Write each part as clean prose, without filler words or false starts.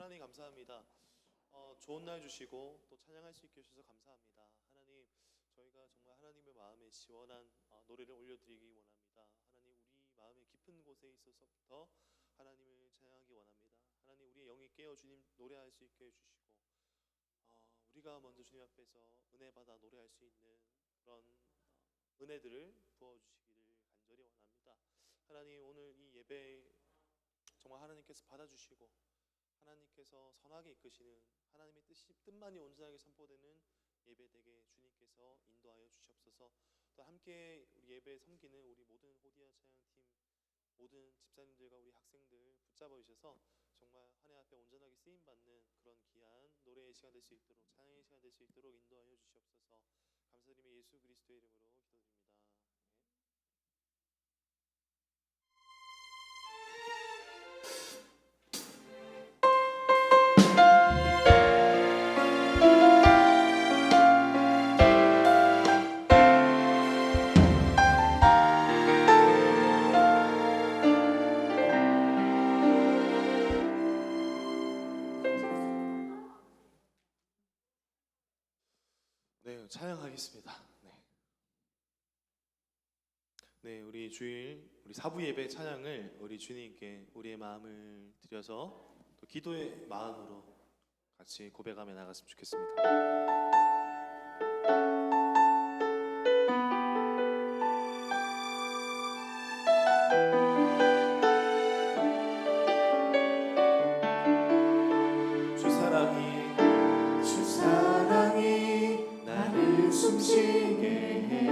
하나님 감사합니다. 좋은 날 주시고 또 찬양할 수 있게 해주셔서 감사합니다. 하나님, 저희가 정말 하나님의 마음에 시원한 노래를 올려드리기 원합니다. 하나님, 우리 마음의 깊은 곳에 있어서부터 하나님을 찬양하기 원합니다. 하나님, 우리의 영이 깨어 주님 노래할 수 있게 해주시고 우리가 먼저 주님 앞에서 은혜 받아 노래할 수 있는 그런 은혜들을 부어주시기를 간절히 원합니다. 하나님, 오늘 이 예배 정말 하나님께서 받아주시고 하나님께서 선하게 이끄시는 하나님의 뜻만이 온전하게 선포되는 예배 되게 주님께서 인도하여 주시옵소서. 또 함께 우리 예배 섬기는 우리 모든 호디아 찬양팀 모든 집사님들과 우리 학생들 붙잡아 주셔서 정말 하나님 앞에 온전하게 쓰임받는 그런 귀한 노래의 시간 될 수 있도록, 찬양의 시간 될 수 있도록 인도하여 주시옵소서. 감사드리며 예수 그리스도의 이름으로 기도드립니다. 네, 찬양하겠습니다. 네, 우리 주일 우리 사부 예배 찬양을 우리 주님께 우리의 마음을 드려서 또 기도의 마음으로 같이 고백하며 나갔으면 좋겠습니다. 주 사랑이 나를 숨쉬게 해.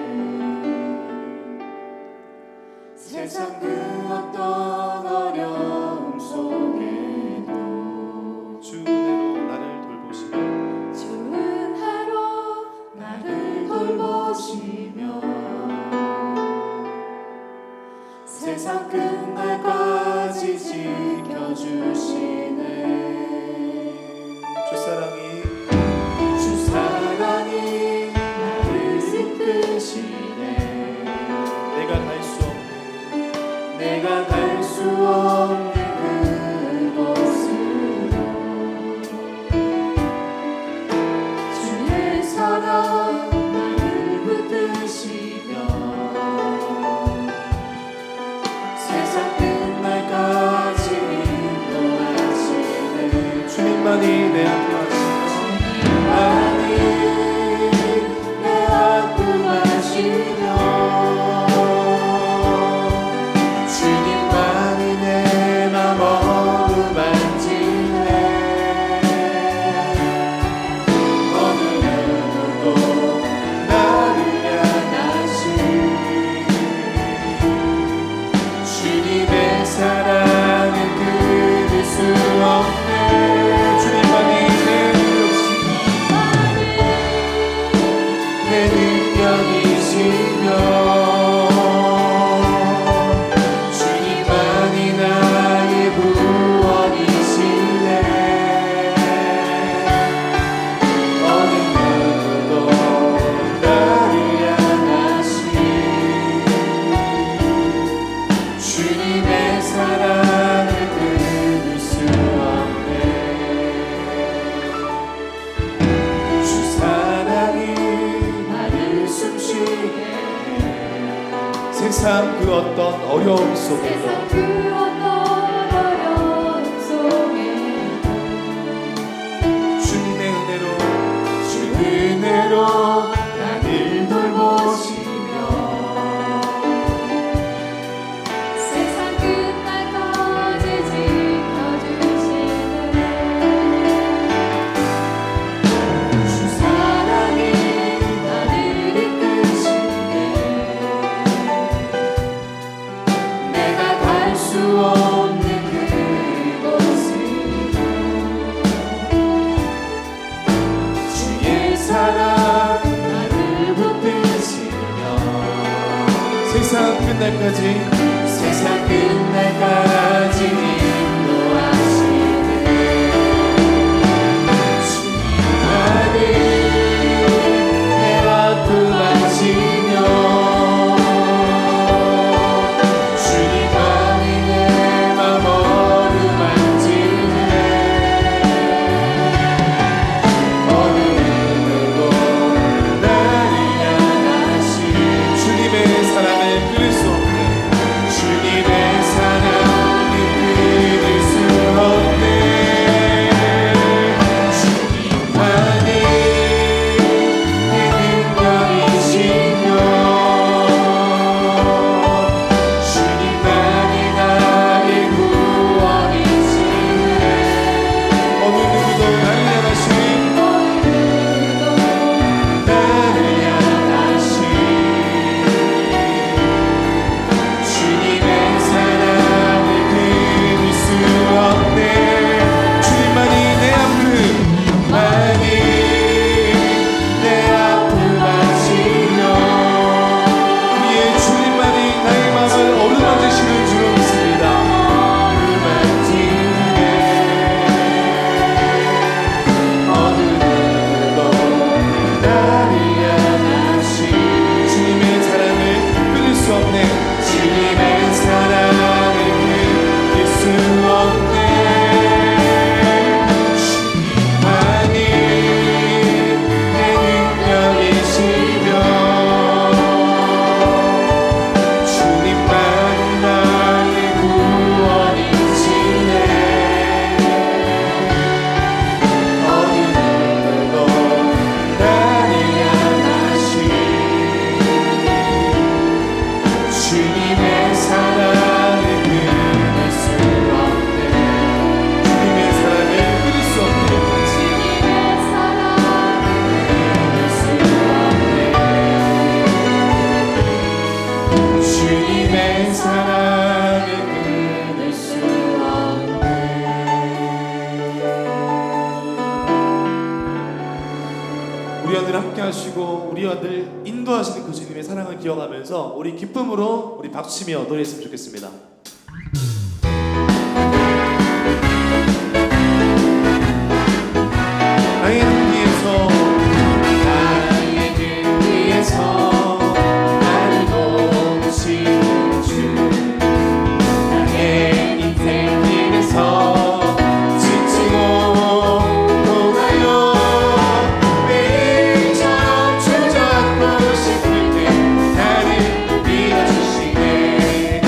세상 그 어떤 어려움 속에도 주 은혜로 나를 돌보시며 주 은혜로 나를 돌보시며 세상 끝날까지 지켜주시네. 주 사랑이 나를 이끄시네. 내가 갈 수 없는 그곳으로 주의 사랑 나를 붙드시며 세상 끝날까지 인도하시네. 주님만이 내 앞에 하시며 세상 그 어떤 어려움 속에도 주님의 은혜로 나를 돌보시며 세상 끝날까지 지켜주시네. 주 사랑이 나를 이끄시네. 내가 갈 수 없는 그곳으로 주의 사랑 나를 붙드시며 세상 끝날까지 인도하시네. 주님만이 내 아픔하시며 주님만이 내 맘 어루만지네. 우리와 늘 함께 하시고 우리와 늘 인도하시는 그 주님의 사랑을 기억하면서 우리 기쁨으로 우리 박수치며 노래했으면 좋겠습니다. 나의 등 위에서 나의 등 위에서 나를 도우시는 주 나의 인생 길에서 지치고 떠나요 매일처럼 주저앉고 싶을 때 나를 밀어주시네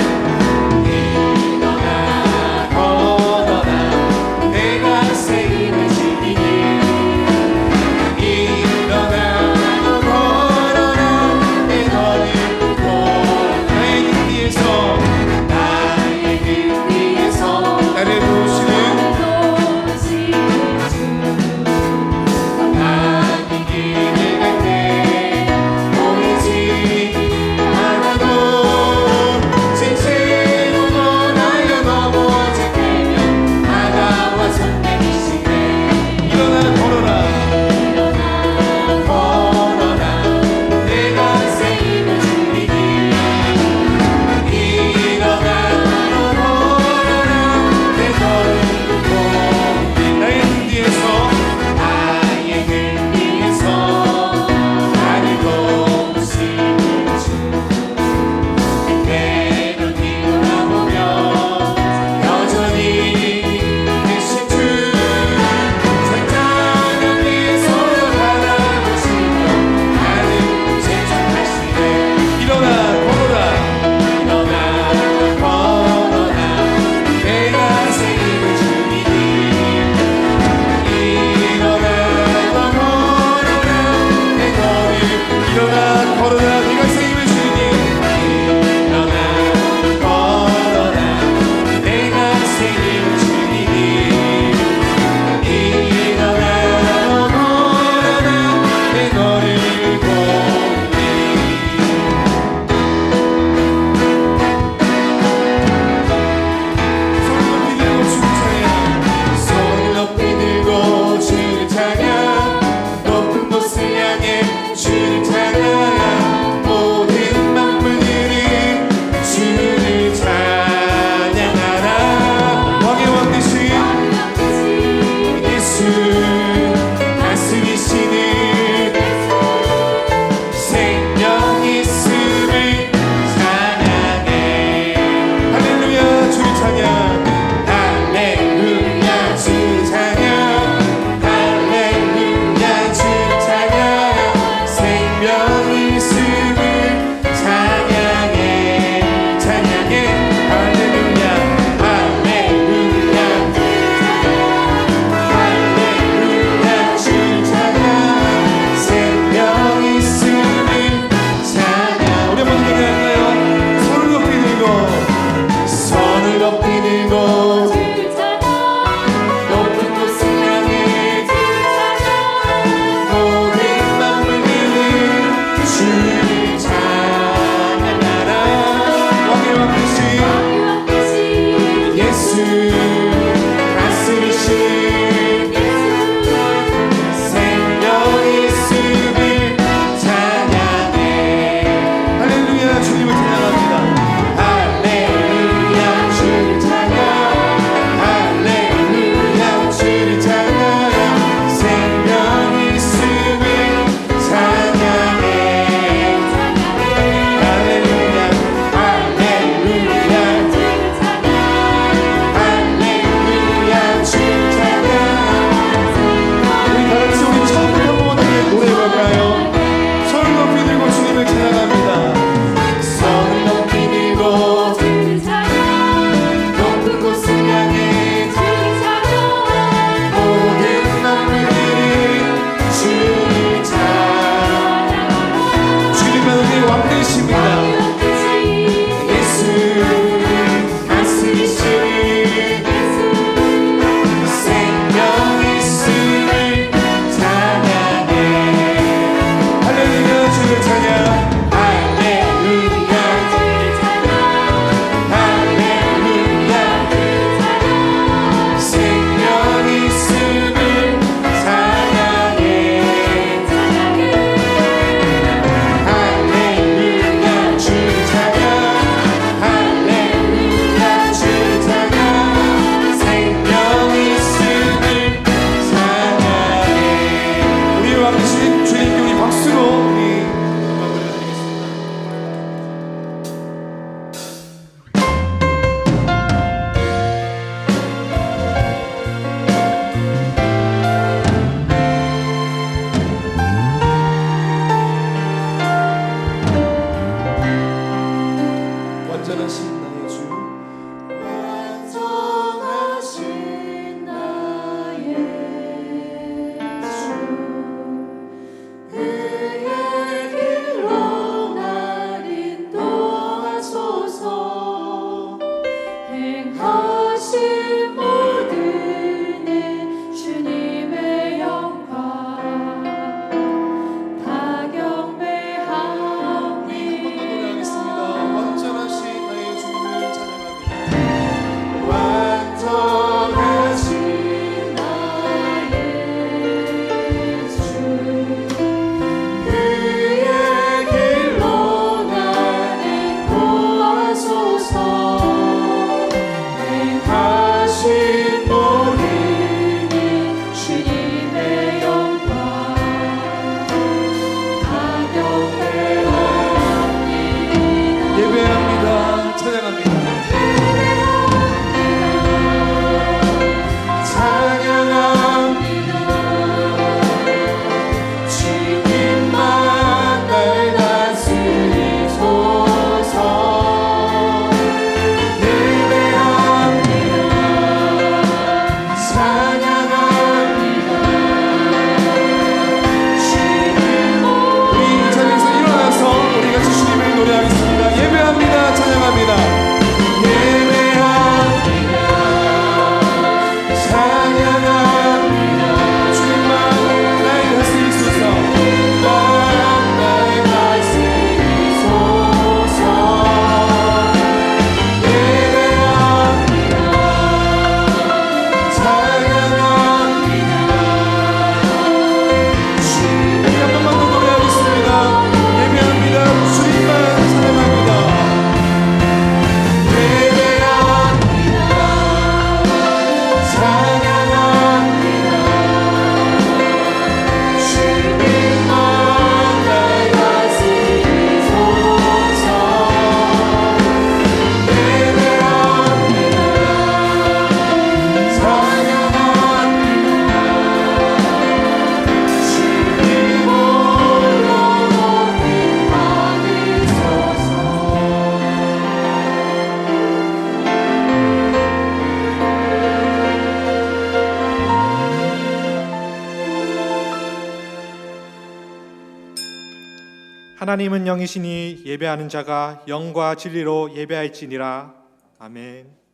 하나님은 영이시니 예배하는 자가 영과 진리로 예배할지니라. 아멘.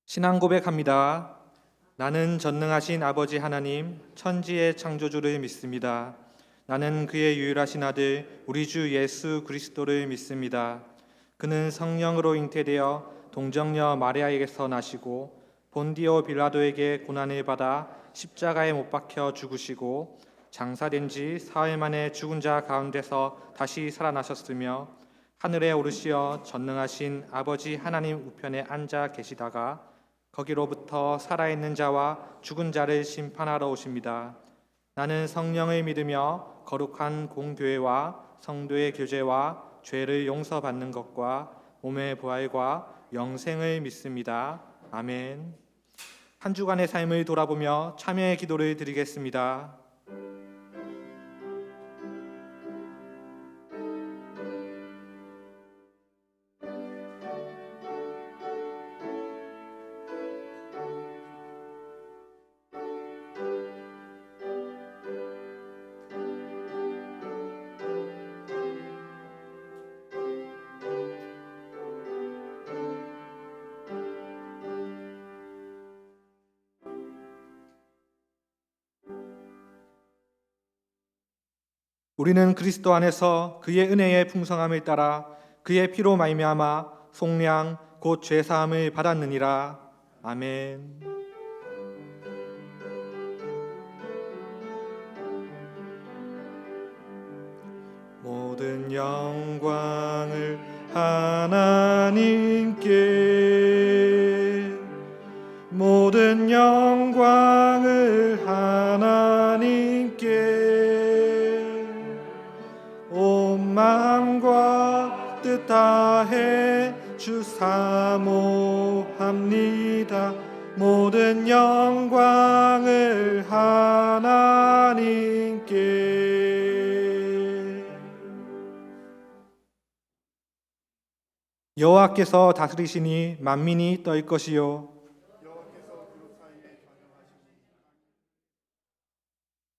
신앙 고백합니다. 나는 전능하신 아버지 하나님, 천지의 창조주를 믿습니다. 나는 그의 유일하신 아들, 우리 주 예수 그리스도를 믿습니다. 그는 성령으로 잉태되어 동정녀 마리아에게서 나시고 본디오 빌라도에게 고난을 받아 십자가에 못 박혀 죽으시고 장사된 지 사흘 만에 죽은 자 가운데서 다시 살아나셨으며 하늘에 오르시어 전능하신 아버지 하나님 우편에 앉아 계시다가 거기로부터 살아있는 자와 죽은 자를 심판하러 오십니다. 나는 성령을 믿으며 거룩한 공교회와 성도의 교제와 죄를 용서받는 것과 몸의 부활과 영생을 믿습니다. 아멘. 한 주간의 삶을 돌아보며 참여의 기도를 드리겠습니다. 우리는 그리스도 안에서 그의 은혜의 풍성함을 따라 그의 피로 말미암아 속량 곧 죄사함을 받았느니라. 아멘. 모든 영광을 하나님께, 모든 영광을 하나님께, 온 마음과 뜻 다해 주 사모합니다. 모든 영광을 하나님께. 여호와께서 다스리시니 만민이 떨 것이요,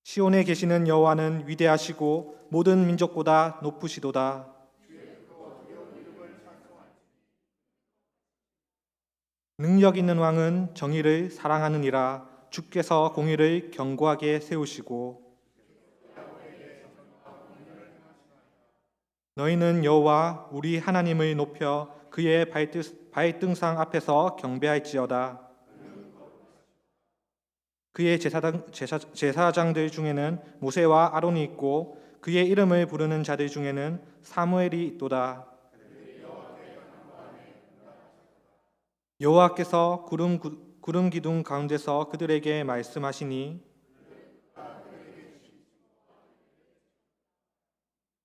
시온에 계시는 여호와는 위대하시고 모든 민족보다 높으시도다. 능력 있는 왕은 정의를 사랑하느니라. 주께서 공의를 견고하게 세우시고, 너희는 여호와 우리 하나님을 높여 그의 발등상 앞에서 경배할지어다. 그의 제사장들 중에는 모세와 아론이 있고 그의 이름을 부르는 자들 중에는 사무엘이 있도다. 여호와께서 구름 기둥 가운데서 그들에게 말씀하시니,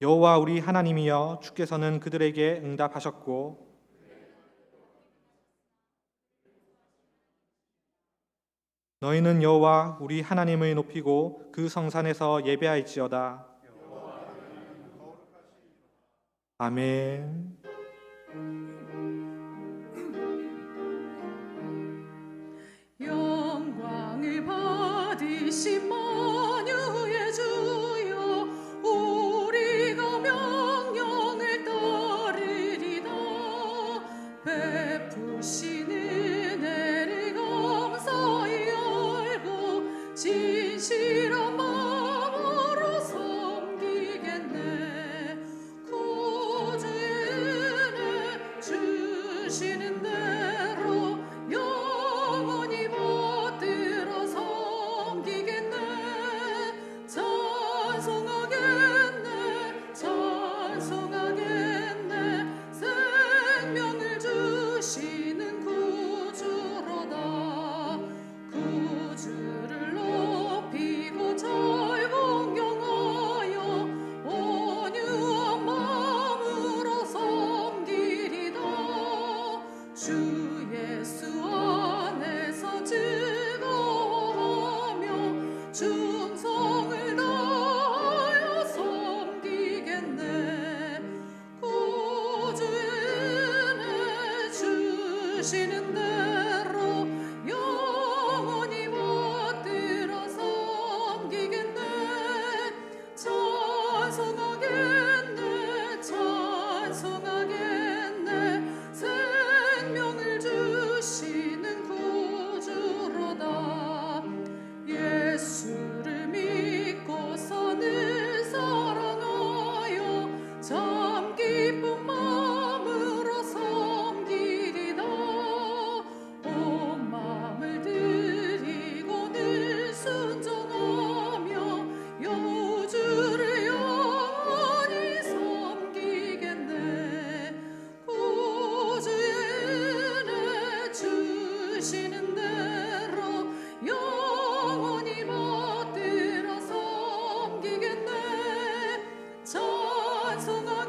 여호와 우리 하나님이여, 주께서는 그들에게 응답하셨고 너희는 여호와 우리 하나님을 높이고 그 성산에서 예배할지어다. 아멘. 영광을 받으신 만유의 주여, 우리가 명령을 따르리다. 베푸신 은혜를 감사히 알고 진실한 마음으로 섬기겠네. 구주의 은혜 주시는 대로 영원히 받들어 섬기겠네. 주시는 대로 영원히 받들어 섬기겠네. 찬송하겠네 찬송하겠네. 생명을 주시는 구주로다. 예수를 믿고서 늘 사랑하여 참 기쁜 마음으로 섬기리다. 온 마음을 드리고 늘 순종하며 여주를 영원히 섬기겠네. 구주의 은혜 주시는 대로 영원히 받들어 섬기겠네. 찬송하겠네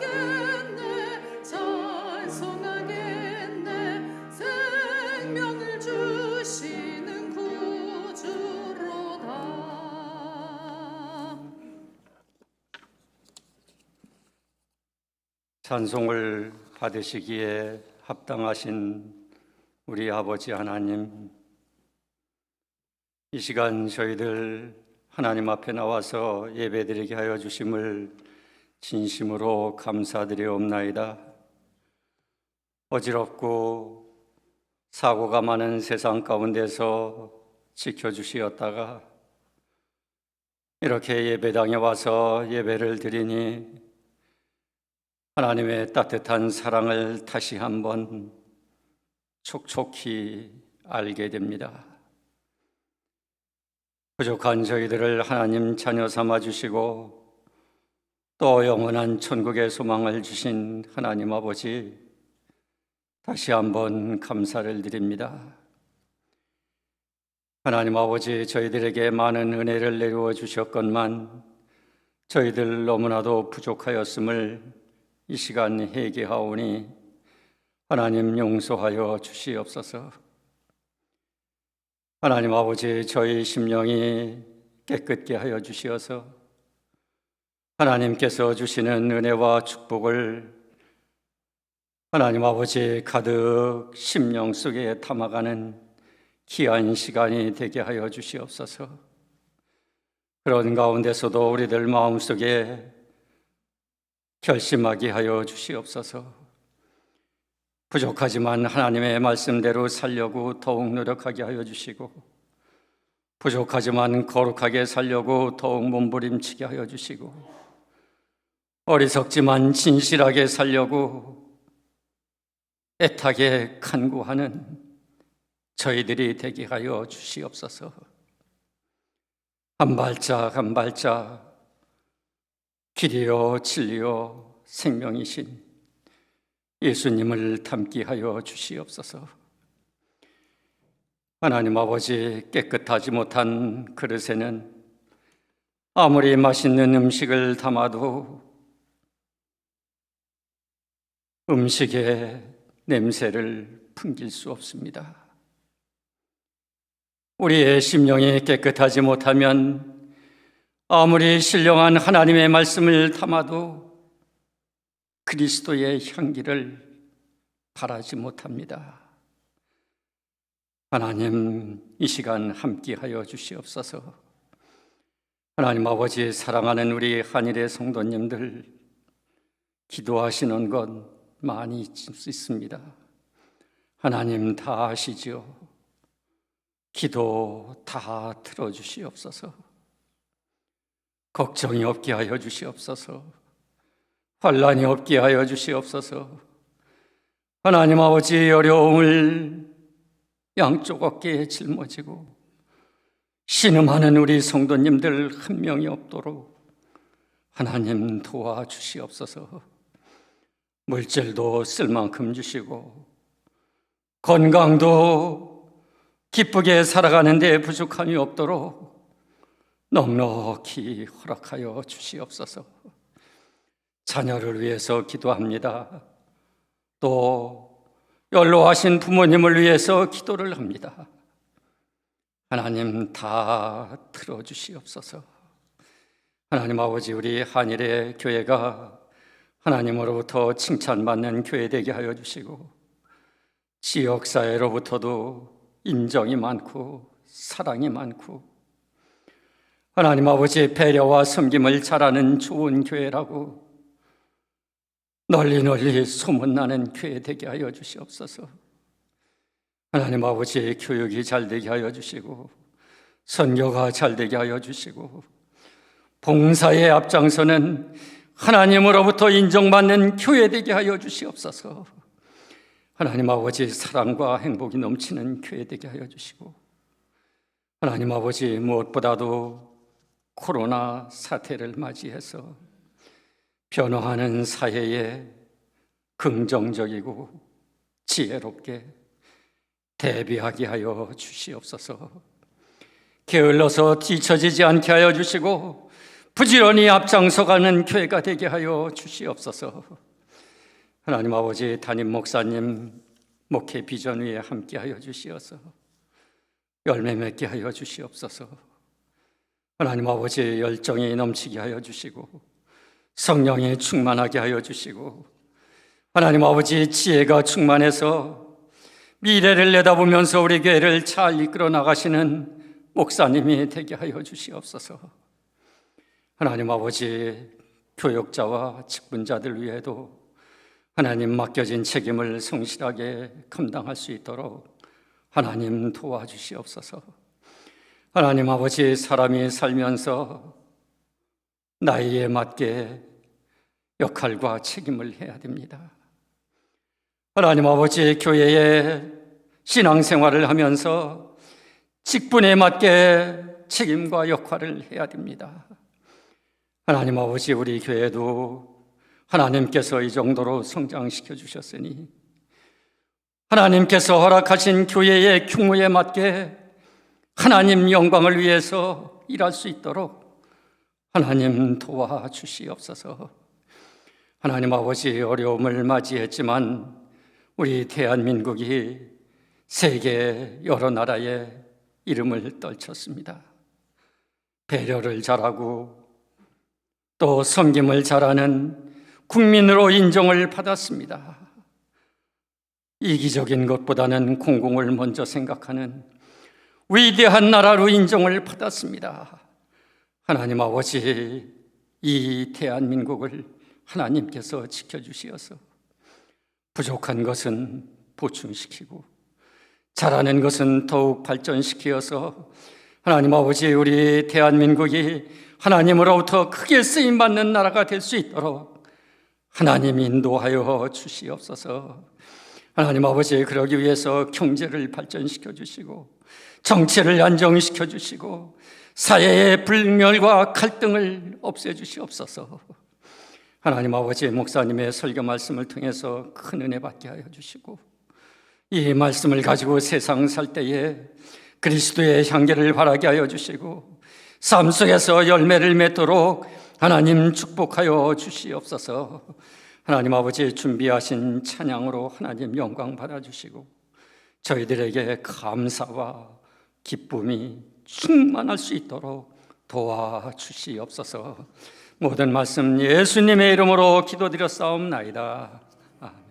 찬송하겠네. 생명을 주시는 구주로다. 찬송을 받으시기에 합당하신 우리 아버지 하나님, 이 시간 저희들 하나님 앞에 나와서 예배드리게 하여 주심을 진심으로 감사드리옵나이다. 어지럽고 사고가 많은 세상 가운데서 지켜주시었다가 이렇게 예배당에 와서 예배를 드리니 하나님의 따뜻한 사랑을 다시 한번 촉촉히 알게 됩니다. 부족한 저희들을 하나님 자녀 삼아 주시고 또 영원한 천국의 소망을 주신 하나님 아버지, 다시 한번 감사를 드립니다. 하나님 아버지, 저희들에게 많은 은혜를 내려 주셨건만 저희들 너무나도 부족하였음을 이 시간 회개하오니 하나님 용서하여 주시옵소서. 하나님 아버지, 저희 심령이 깨끗게 하여 주시어서 하나님께서 주시는 은혜와 축복을 하나님 아버지 가득 심령 속에 담아가는 귀한 시간이 되게 하여 주시옵소서. 그런 가운데서도 우리들 마음속에 결심하게 하여 주시옵소서. 부족하지만 하나님의 말씀대로 살려고 더욱 노력하게 하여 주시고, 부족하지만 거룩하게 살려고 더욱 몸부림치게 하여 주시고, 어리석지만 진실하게 살려고 애타게 간구하는 저희들이 되게 하여 주시옵소서. 한 발짝 한 발짝 길이요 진리요 생명이신 예수님을 닮게 하여 주시옵소서. 하나님 아버지, 깨끗하지 못한 그릇에는 아무리 맛있는 음식을 담아도 음식의 냄새를 풍길 수 없습니다. 우리의 심령이 깨끗하지 못하면 아무리 신령한 하나님의 말씀을 담아도 그리스도의 향기를 발하지 못합니다. 하나님, 이 시간 함께하여 주시옵소서. 하나님 아버지, 사랑하는 우리 한일의 성도님들 기도하시는 것 많이 있습니다. 하나님 다 아시죠? 기도 다 들어주시옵소서. 걱정이 없게 하여 주시옵소서. 환난이 없게 하여 주시옵소서. 하나님 아버지, 어려움을 양쪽 어깨에 짊어지고 신음하는 우리 성도님들 한 명이 없도록 하나님 도와주시옵소서. 물질도 쓸 만큼 주시고 건강도 기쁘게 살아가는 데 부족함이 없도록 넉넉히 허락하여 주시옵소서. 자녀를 위해서 기도합니다. 또 연로하신 부모님을 위해서 기도를 합니다. 하나님 다 들어주시옵소서. 하나님 아버지, 우리 한일의 교회가 하나님으로부터 칭찬받는 교회 되게 하여 주시고 지역사회로부터도 인정이 많고 사랑이 많고 하나님 아버지의 배려와 섬김을 잘하는 좋은 교회라고 널리 널리 소문나는 교회 되게 하여 주시옵소서. 하나님 아버지의 교육이 잘 되게 하여 주시고 선교가 잘 되게 하여 주시고 봉사에 앞장서는 하나님으로부터 인정받는 교회 되게 하여 주시옵소서. 하나님 아버지 사랑과 행복이 넘치는 교회 되게 하여 주시고 하나님 아버지 무엇보다도 코로나 사태를 맞이해서 변화하는 사회에 긍정적이고 지혜롭게 대비하게 하여 주시옵소서. 게을러서 뒤처지지 않게 하여 주시고 부지런히 앞장서가는 교회가 되게 하여 주시옵소서. 하나님 아버지 담임 목사님 목회 비전 위에 함께 하여 주시어서 열매 맺게 하여 주시옵소서. 하나님 아버지 열정이 넘치게 하여 주시고 성령이 충만하게 하여 주시고 하나님 아버지 지혜가 충만해서 미래를 내다보면서 우리 교회를 잘 이끌어 나가시는 목사님이 되게 하여 주시옵소서. 하나님 아버지 교역자와 직분자들 위에도 하나님 맡겨진 책임을 성실하게 감당할 수 있도록 하나님 도와주시옵소서. 하나님 아버지 사람이 살면서 나이에 맞게 역할과 책임을 해야 됩니다. 하나님 아버지 교회에 신앙생활을 하면서 직분에 맞게 책임과 역할을 해야 됩니다. 하나님 아버지 우리 교회도 하나님께서 이 정도로 성장시켜 주셨으니 하나님께서 허락하신 교회의 규모에 맞게 하나님 영광을 위해서 일할 수 있도록 하나님 도와주시옵소서. 하나님 아버지 어려움을 맞이했지만 우리 대한민국이 세계 여러 나라에 이름을 떨쳤습니다. 배려를 잘하고 또 섬김을 잘하는 국민으로 인정을 받았습니다. 이기적인 것보다는 공공을 먼저 생각하는 위대한 나라로 인정을 받았습니다. 하나님 아버지 이 대한민국을 하나님께서 지켜주시어서 부족한 것은 보충시키고 잘하는 것은 더욱 발전시키어서 하나님 아버지 우리 대한민국이 하나님으로부터 크게 쓰임받는 나라가 될 수 있도록 하나님 인도하여 주시옵소서. 하나님 아버지 그러기 위해서 경제를 발전시켜 주시고 정치를 안정시켜 주시고 사회의 불멸과 갈등을 없애 주시옵소서. 하나님 아버지 목사님의 설교 말씀을 통해서 큰 은혜 받게 하여 주시고 이 말씀을 가지고 세상 살 때에 그리스도의 향기를 바라게 하여 주시고 삶 속에서 열매를 맺도록 하나님 축복하여 주시옵소서. 하나님 아버지 준비하신 찬양으로 하나님 영광 받아주시고 저희들에게 감사와 기쁨이 충만할 수 있도록 도와주시옵소서. 모든 말씀 예수님의 이름으로 기도드렸사옵나이다. 아멘.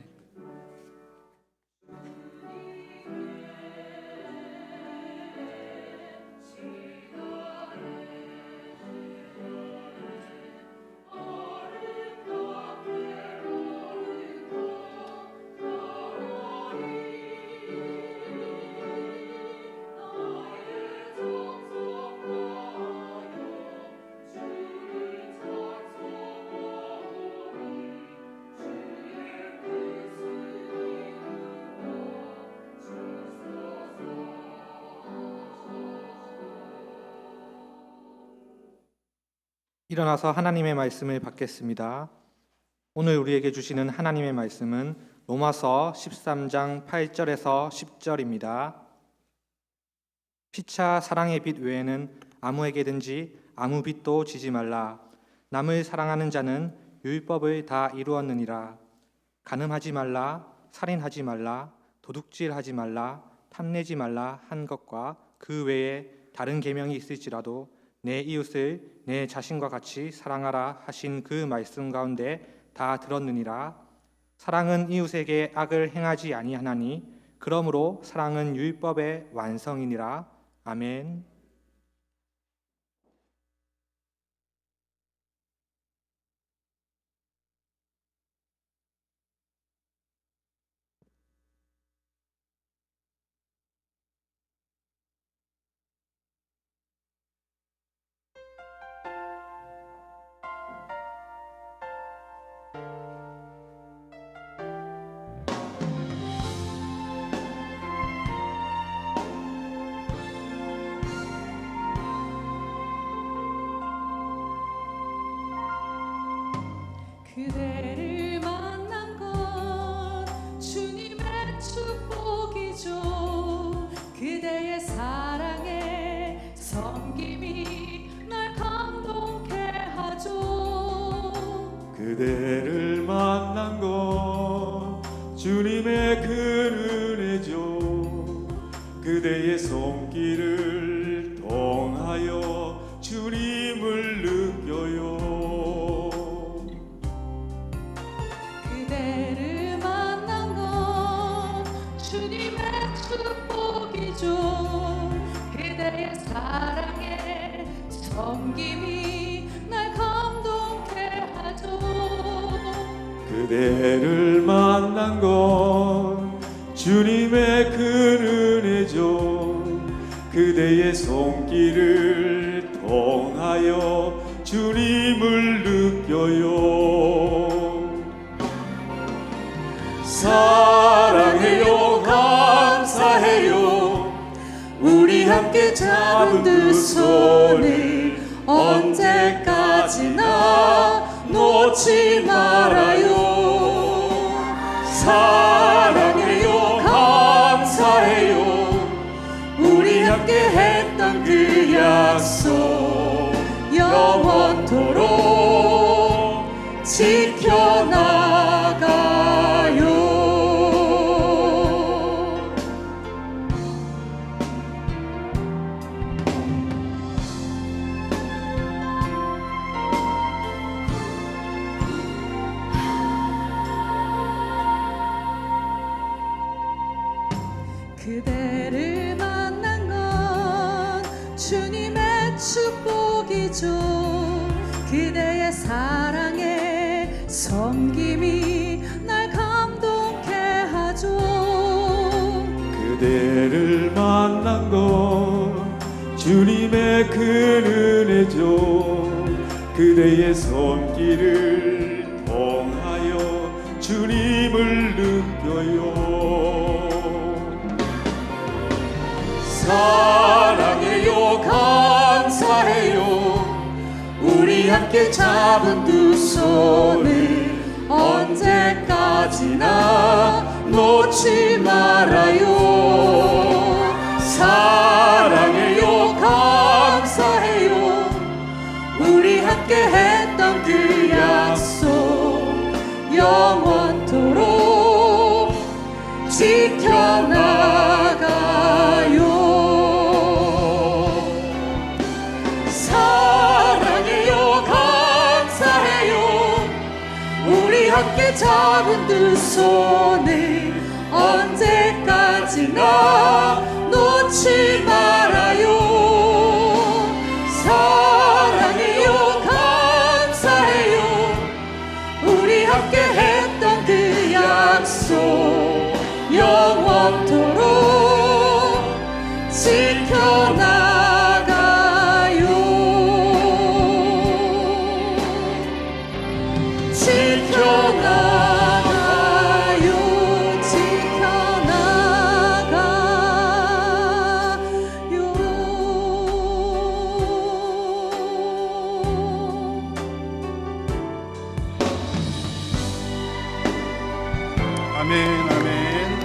일어나서 하나님의 말씀을 받겠습니다. 오늘 우리에게 주시는 하나님의 말씀은 로마서 13장 8절에서 10절입니다. 피차 사랑의 빛 외에는 아무에게든지 아무 빛도 지지 말라. 남을 사랑하는 자는 율법을 다 이루었느니라. 간음하지 말라, 살인하지 말라, 도둑질하지 말라, 탐내지 말라 한 것과 그 외에 다른 계명이 있을지라도 내 이웃을 내 자신과 같이 사랑하라 하신 그 말씀 가운데 다 들었느니라. 사랑은 이웃에게 악을 행하지 아니하나니 그러므로 사랑은 율법의 완성이니라. 아멘. 그대를 만난 건 주님의 축복이죠. 그대의 사랑에 섬김이 날 감동케 하죠. 그대를 만난 건 주님의 큰 은혜죠. 그대의 손길을 통하여 주님을 느껴요. 그대를 만난 건 주님의 축복이죠. 그대의 사랑에 섬김이 날 감동케 하죠. 그대를 만난 건 주님의 큰 은혜죠. 그대의 손길을 통하여 주님을 느껴요. 사랑해요, 감사해요. 우리 함께 잡은 두 손을 언제까지나 놓지 말아요. 사랑해요, 감사해요. 우리 함께 했던 그 약속 영원토록 지켜나가요. 그대를 만난 건 주님의 축복이죠. 그대의 사랑에 섬김이 날 감동케 하죠. 그대를 만난 건 주님의 큰 은혜죠. 그대의 손길을 통하여 주님을 느껴요. 사랑해요, 감사해요. 우리 함께 잡은 두 손을 언제까지나 놓지 말아요. 사랑해요, 감사해요. 우리 함께 했던 그 약속 영원토록 지켜나가요. 사랑해요, 감사해요. 우리 함께 잡은 두 손을 언제까지나 놓지 말아요. 사랑해요, 감사해요. 우리 함께 했던 그 약속 영원토록 지켜나가요. 지켜나가요. 아멘, 아멘.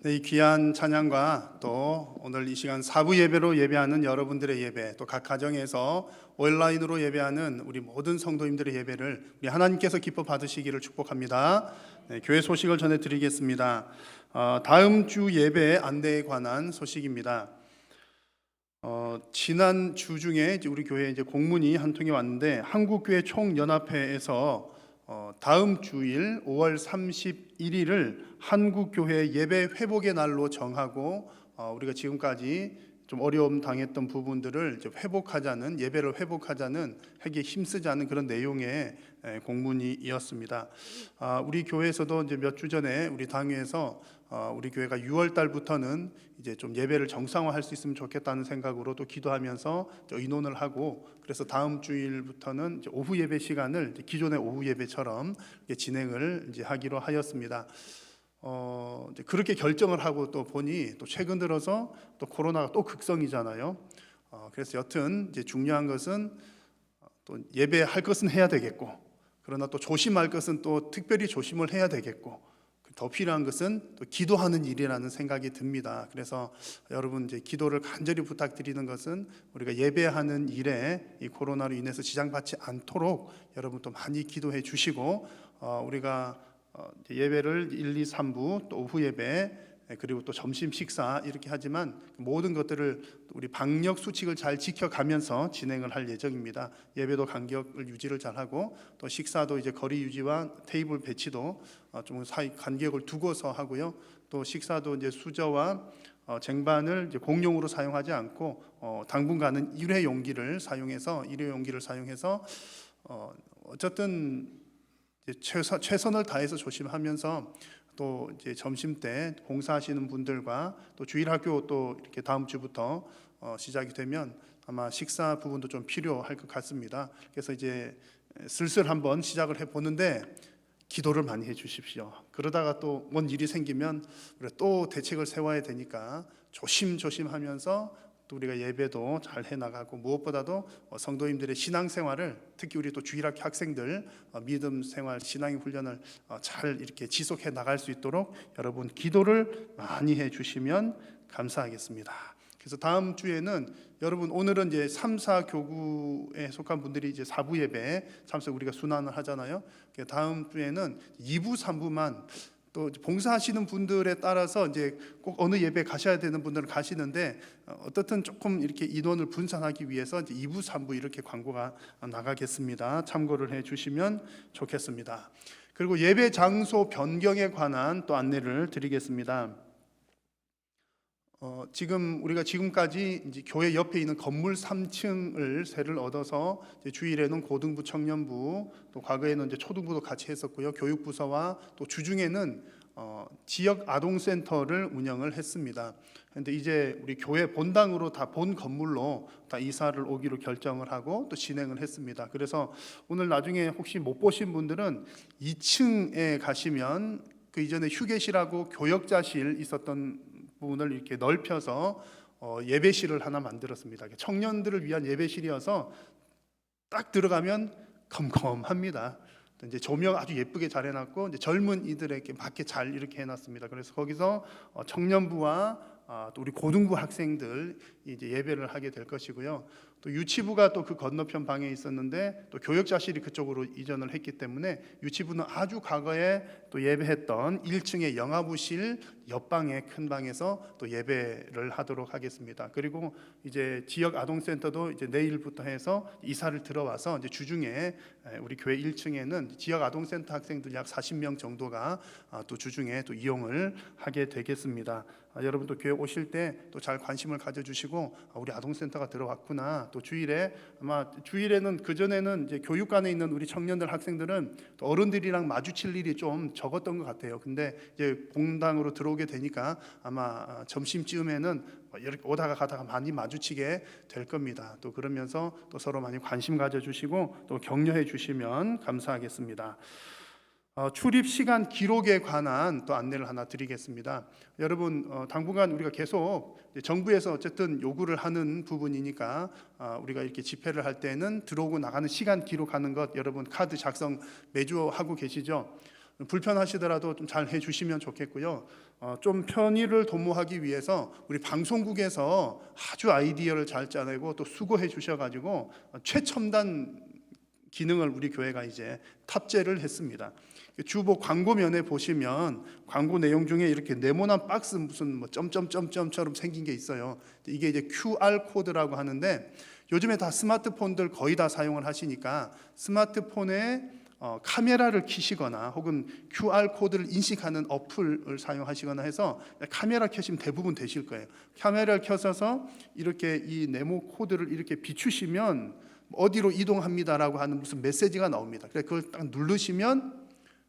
네, 이 귀한 찬양과 또 오늘 이 시간 사부 예배로 예배하는 여러분들의 예배, 또 각 가정에서 온라인으로 예배하는 우리 모든 성도님들의 예배를 우리 하나님께서 기뻐 받으시기를 축복합니다. 네, 교회 소식을 전해드리겠습니다. 다음 주 예배 안내에 관한 소식입니다. 지난 주 중에 우리 교회에 공문이 한 통이 왔는데 한국교회 총연합회에서 다음 주일 5월 31일을 한국교회 예배 회복의 날로 정하고 우리가 지금까지 좀 어려움 당했던 부분들을 이제 회복하자는, 예배를 회복하자는, 하기에 힘쓰자는 그런 내용의 공문이었습니다. 우리 교회에서도 이제 몇 주 전에 우리 당회에서 우리 교회가 6월 달부터는 이제 좀 예배를 정상화할 수 있으면 좋겠다는 생각으로 또 기도하면서 의논을 하고, 그래서 다음 주일부터는 이제 오후 예배 시간을 이제 기존의 오후 예배처럼 진행을 이제 하기로 하였습니다. 이제 그렇게 결정을 하고 또 보니 또 최근 들어서 또 코로나가 또 극성이잖아요. 그래서 여튼 이제 중요한 것은 또 예배할 것은 해야 되겠고, 그러나 또 조심할 것은 또 특별히 조심을 해야 되겠고, 더 필요한 것은 또 기도하는 일이라는 생각이 듭니다. 그래서 여러분 이제 기도를 간절히 부탁드리는 것은 우리가 예배하는 일에 이 코로나로 인해서 지장받지 않도록 여러분 또 많이 기도해 주시고, 우리가 예배를 1, 2, 3부 또 오후 예배 그리고 또 점심 식사 이렇게 하지만 모든 것들을 우리 방역 수칙을 잘 지켜가면서 진행을 할 예정입니다. 예배도 간격을 유지를 잘하고 또 식사도 이제 거리 유지와 테이블 배치도 좀 사이 간격을 두고서 하고요. 또 식사도 이제 수저와 쟁반을 이제 공용으로 사용하지 않고 당분간은 일회용기를 사용해서 어쨌든 최선을 다해서 조심하면서 또 이제 점심 때 봉사하시는 분들과 또 주일학교 또 이렇게 다음 주부터 시작이 되면 아마 식사 부분도 좀 필요할 것 같습니다. 그래서 이제 슬슬 한번 시작을 해 보는데 기도를 많이 해 주십시오. 그러다가 또 뭔 일이 생기면 우리가 또 대책을 세워야 되니까 조심하면서 또 우리가 예배도 잘 해나가고, 무엇보다도 성도님들의 신앙생활을, 특히 우리 또 주일학교 학생들 믿음 생활, 신앙의 훈련을 잘 이렇게 지속해 나갈 수 있도록 여러분 기도를 많이 해 주시면 감사하겠습니다. 그래서 다음 주에는 여러분, 오늘은 이제 3, 4 교구에 속한 분들이 이제 4부 예배 참석 우리가 순환을 하잖아요. 다음 주에는 2부, 3부만 또 봉사하시는 분들에 따라서 이제 꼭 어느 예배 가셔야 되는 분들은 가시는데, 어떻든 조금 이렇게 인원을 분산하기 위해서 이제 2부, 3부 이렇게 광고가 나가겠습니다. 참고를 해 주시면 좋겠습니다. 그리고 예배 장소 변경에 관한 또 안내를 드리겠습니다. 지금 우리가 지금까지 이제 교회 옆에 있는 건물 3층을 세를 얻어서 이제 주일에는 고등부, 청년부, 또 과거에는 이제 초등부도 같이 했었고요. 교육부서와 또 주중에는 지역 아동센터를 운영을 했습니다. 그런데 이제 우리 교회 본당으로 다 본 건물로 다 이사를 오기로 결정을 하고 또 진행을 했습니다. 그래서 오늘 나중에 혹시 못 보신 분들은 2층에 가시면 그 이전에 휴게실하고 교역자실 있었던 부분을 이렇게 넓혀서 예배실을 하나 만들었습니다. 청년들을 위한 예배실이어서 딱 들어가면 컴컴합니다. 이제 조명 아주 예쁘게 잘 해놨고 이제 젊은 이들에게 맞게 잘 이렇게 해놨습니다. 그래서 거기서 청년부와 또 우리 고등부 학생들 이제 예배를 하게 될 것이고요. 또 유치부가 또 그 건너편 방에 있었는데 또 교역자실이 그쪽으로 이전을 했기 때문에 유치부는 아주 과거에 또 예배했던 1층의 영화부실 옆방의 큰 방에서 또 예배를 하도록 하겠습니다. 그리고 이제 지역 아동센터도 이제 내일부터 해서 이사를 들어와서 이제 주중에 우리 교회 1층에는 지역 아동센터 학생들 약 40명 정도가 또 주중에 또 이용을 하게 되겠습니다. 여러분 또 교회 오실 때 또 잘 관심을 가져주시고 우리 아동센터가 들어왔구나. 또 주일에 아마 주일에는 그 전에는 이제 교육관에 있는 우리 청년들 학생들은 또 어른들이랑 마주칠 일이 좀 적었던 것 같아요. 근데 이제 공당으로 들어오게 되니까 아마 점심쯤에는 이렇게 오다가 가다가 많이 마주치게 될 겁니다. 또 그러면서 또 서로 많이 관심 가져주시고 또 격려해 주시면 감사하겠습니다. 출입 시간 기록에 관한 또 안내를 하나 드리겠습니다. 여러분 당분간 우리가 계속 정부에서 어쨌든 요구를 하는 부분이니까 우리가 이렇게 집회를 할 때는 들어오고 나가는 시간 기록하는 것 여러분 카드 작성 매주 하고 계시죠? 불편하시더라도 좀 잘 해주시면 좋겠고요. 좀 편의를 도모하기 위해서 우리 방송국에서 아주 아이디어를 잘 짜내고 또 수고해 주셔가지고 최첨단 기능을 우리 교회가 이제 탑재를 했습니다. 주보 광고면에 보시면 광고 내용 중에 이렇게 네모난 박스 무슨 뭐 점점점점처럼 생긴 게 있어요. 이게 이제 QR 코드라고 하는데 요즘에 다 스마트폰들 거의 다 사용을 하시니까 스마트폰에 카메라를 켜시거나 혹은 QR 코드를 인식하는 어플을 사용하시거나 해서 카메라 켜시면 대부분 되실 거예요. 카메라를 켜서 이렇게 이 네모 코드를 이렇게 비추시면 어디로 이동합니다라고 하는 무슨 메시지가 나옵니다. 그래서 그걸 딱 누르시면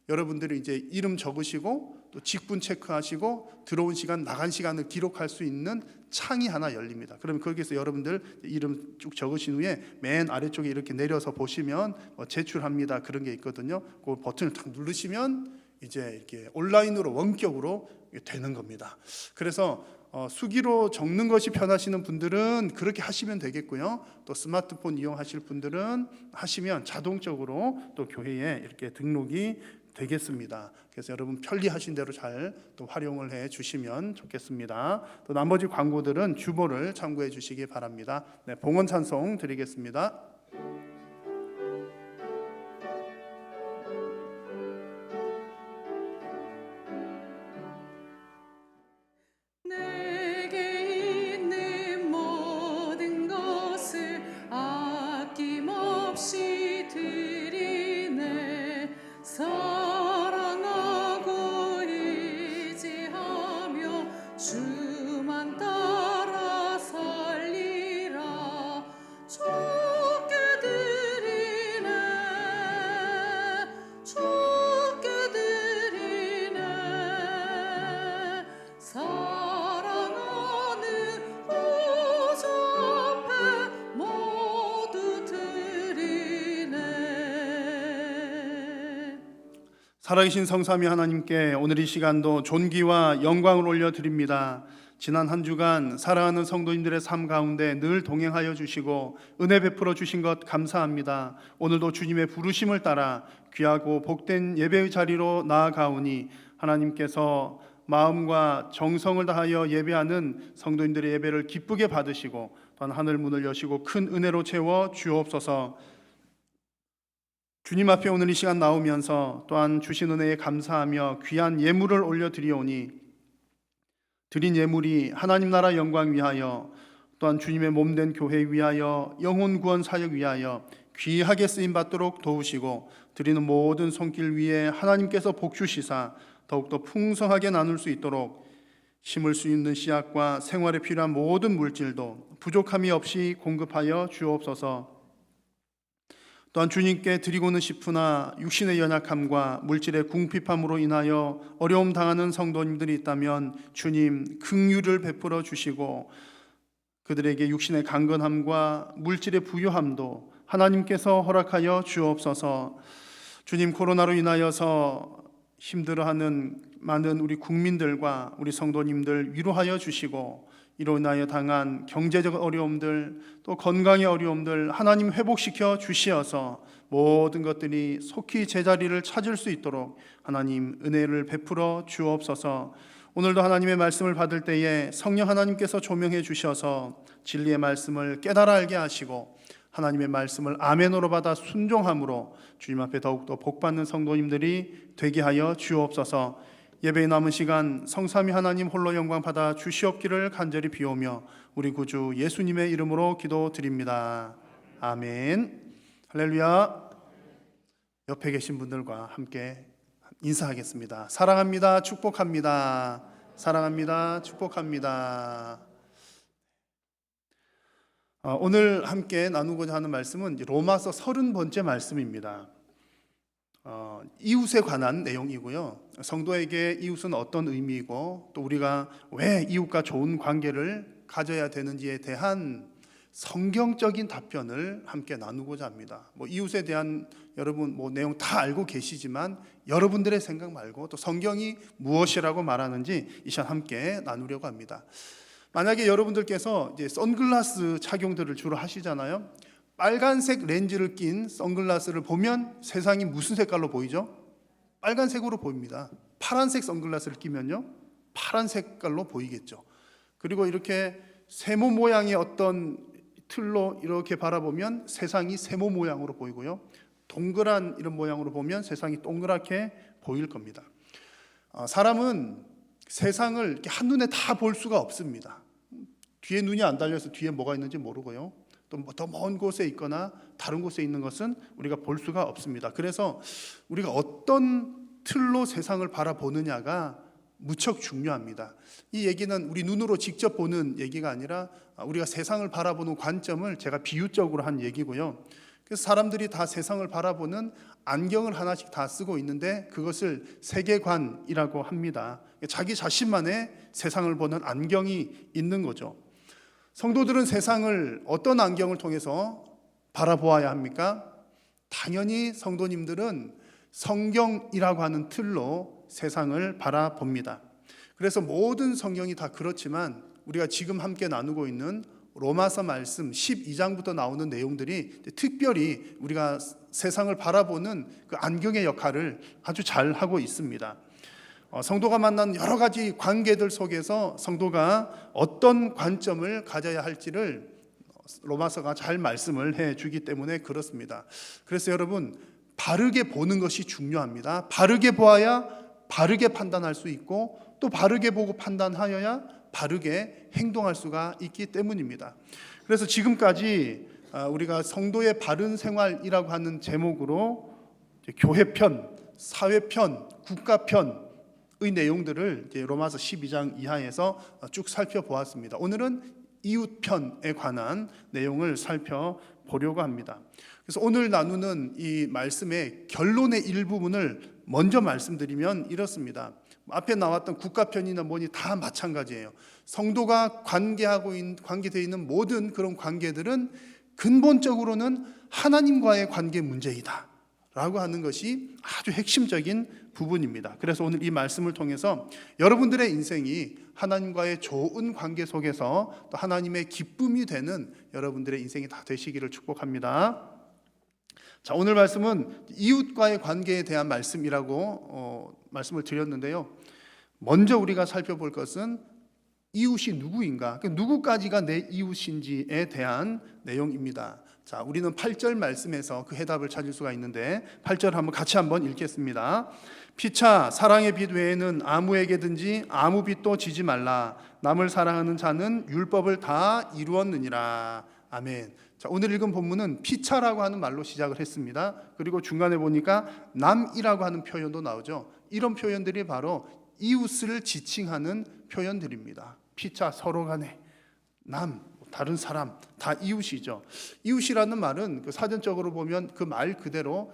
여러분들이 이제 이름 적으시고 또 직분 체크하시고 들어온 시간, 나간 시간을 기록할 수 있는 창이 하나 열립니다. 그러면 거기서 여러분들 이름 쭉 적으신 후에 맨 아래쪽에 이렇게 내려서 보시면 제출합니다 그런 게 있거든요. 그 버튼을 탁 누르시면 이제 이렇게 온라인으로 원격으로 되는 겁니다. 그래서 수기로 적는 것이 편하시는 분들은 그렇게 하시면 되겠고요. 또 스마트폰 이용하실 분들은 하시면 자동적으로 또 교회에 이렇게 등록이 되겠습니다. 그래서 여러분 편리하신 대로 잘 또 활용을 해 주시면 좋겠습니다. 또 나머지 광고들은 주보를 참고해 주시기 바랍니다. 네, 봉헌 찬송 드리겠습니다. 내게 있는 모든 것을 아낌없이 드리네. 사랑하고 의지하며 주만 따라 살리라. 좋게 드리네, 좋게 드리네. 사랑하는 구주 앞에 모두 드리네. 살아계신 성삼위 하나님께 오늘 이 시간도 존귀와 영광을 올려드립니다. 지난 한 주간 사랑하는 성도님들의 삶 가운데 늘 동행하여 주시고 은혜 베풀어 주신 것 감사합니다. 오늘도 주님의 부르심을 따라 귀하고 복된 예배의 자리로 나아가오니 하나님께서 마음과 정성을 다하여 예배하는 성도님들의 예배를 기쁘게 받으시고 또한 하늘 문을 여시고 큰 은혜로 채워 주옵소서. 주님 앞에 오늘 이 시간 나오면서 또한 주신 은혜에 감사하며 귀한 예물을 올려드리오니 드린 예물이 하나님 나라 영광 위하여 또한 주님의 몸된 교회 위하여 영혼 구원 사역 위하여 귀하게 쓰임 받도록 도우시고 드리는 모든 손길 위에 하나님께서 복 주시사 더욱더 풍성하게 나눌 수 있도록 심을 수 있는 씨앗과 생활에 필요한 모든 물질도 부족함이 없이 공급하여 주옵소서. 또한 주님께 드리고는 싶으나 육신의 연약함과 물질의 궁핍함으로 인하여 어려움 당하는 성도님들이 있다면 주님 긍휼을 베풀어 주시고 그들에게 육신의 강건함과 물질의 부유함도 하나님께서 허락하여 주옵소서. 주님 코로나로 인하여서 힘들어하는 많은 우리 국민들과 우리 성도님들 위로하여 주시고 이로 인하여 당한 경제적 어려움들 또 건강의 어려움들 하나님 회복시켜 주시어서 모든 것들이 속히 제자리를 찾을 수 있도록 하나님 은혜를 베풀어 주옵소서. 오늘도 하나님의 말씀을 받을 때에 성령 하나님께서 조명해 주셔서 진리의 말씀을 깨달아 알게 하시고 하나님의 말씀을 아멘으로 받아 순종함으로 주님 앞에 더욱더 복받는 성도님들이 되게 하여 주옵소서. 예배에 남은 시간 성삼위 하나님 홀로 영광 받아 주시옵기를 간절히 비오며 우리 구주 예수님의 이름으로 기도드립니다. 아멘. 할렐루야. 옆에 계신 분들과 함께 인사하겠습니다. 사랑합니다. 축복합니다. 사랑합니다. 축복합니다. 오늘 함께 나누고자 하는 말씀은 로마서 30번째 말씀입니다. 이웃에 관한 내용이고요. 성도에게 이웃은 어떤 의미이고 또 우리가 왜 이웃과 좋은 관계를 가져야 되는지에 대한 성경적인 답변을 함께 나누고자 합니다. 이웃에 대한 여러분 내용 다 알고 계시지만 여러분들의 생각 말고 또 성경이 무엇이라고 말하는지 이 시간 함께 나누려고 합니다. 만약에 여러분들께서 이제 선글라스 착용들을 주로 하시잖아요. 빨간색 렌즈를 낀 선글라스를 보면 세상이 무슨 색깔로 보이죠? 빨간색으로 보입니다. 파란색 선글라스를 끼면요, 파란 색깔로 보이겠죠. 그리고 이렇게 세모 모양의 어떤 틀로 이렇게 바라보면 세상이 세모 모양으로 보이고요, 동그란 이런 모양으로 보면 세상이 동그랗게 보일 겁니다. 사람은 세상을 이렇게 한눈에 다 볼 수가 없습니다. 뒤에 눈이 안 달려서 뒤에 뭐가 있는지 모르고요, 또 더 먼 곳에 있거나 다른 곳에 있는 것은 우리가 볼 수가 없습니다. 그래서 우리가 어떤 틀로 세상을 바라보느냐가 무척 중요합니다. 이 얘기는 우리 눈으로 직접 보는 얘기가 아니라 우리가 세상을 바라보는 관점을 제가 비유적으로 한 얘기고요. 그래서 사람들이 다 세상을 바라보는 안경을 하나씩 다 쓰고 있는데 그것을 세계관이라고 합니다. 자기 자신만의 세상을 보는 안경이 있는 거죠. 성도들은 세상을 어떤 안경을 통해서 바라보아야 합니까? 당연히 성도님들은 성경이라고 하는 틀로 세상을 바라봅니다. 그래서 모든 성경이 다 그렇지만 우리가 지금 함께 나누고 있는 로마서 말씀 12장부터 나오는 내용들이 특별히 우리가 세상을 바라보는 그 안경의 역할을 아주 잘 하고 있습니다. 성도가 만난 여러 가지 관계들 속에서 성도가 어떤 관점을 가져야 할지를 로마서가 잘 말씀을 해주기 때문에 그렇습니다. 그래서 여러분, 바르게 보는 것이 중요합니다. 바르게 보아야 바르게 판단할 수 있고 또 바르게 보고 판단하여야 바르게 행동할 수가 있기 때문입니다. 그래서 지금까지 우리가 성도의 바른 생활이라고 하는 제목으로 교회편, 사회편, 국가편의 내용들을 이제 로마서 12장 이하에서 쭉 살펴보았습니다. 오늘은 이웃편에 관한 내용을 살펴보려고 합니다. 그래서 오늘 나누는 이 말씀의 결론의 일부분을 먼저 말씀드리면 이렇습니다. 앞에 나왔던 국가편이나 뭐니 다 마찬가지예요. 성도가 관계되어 있는 모든 그런 관계들은 근본적으로는 하나님과의 관계 문제이다 라고 하는 것이 아주 핵심적인 부분입니다. 그래서 오늘 이 말씀을 통해서 여러분들의 인생이 하나님과의 좋은 관계 속에서 또 하나님의 기쁨이 되는 여러분들의 인생이 다 되시기를 축복합니다. 자, 오늘 말씀은 이웃과의 관계에 대한 말씀이라고 말씀을 드렸는데요. 먼저 우리가 살펴볼 것은 이웃이 누구인가, 누구까지가 내 이웃인지에 대한 내용입니다. 자, 우리는 8절 말씀에서 그 해답을 찾을 수가 있는데 8절 같이 한번 읽겠습니다. 피차 사랑의 빛 외에는 아무에게든지 아무 빛도 지지 말라. 남을 사랑하는 자는 율법을 다 이루었느니라. 아멘. 자, 오늘 읽은 본문은 피차라고 하는 말로 시작을 했습니다. 그리고 중간에 보니까 남이라고 하는 표현도 나오죠. 이런 표현들이 바로 이웃을 지칭하는 표현들입니다. 피차, 서로 간에, 남, 다른 사람, 다 이웃이죠. 이웃이라는 말은 그 사전적으로 보면 그 말 그대로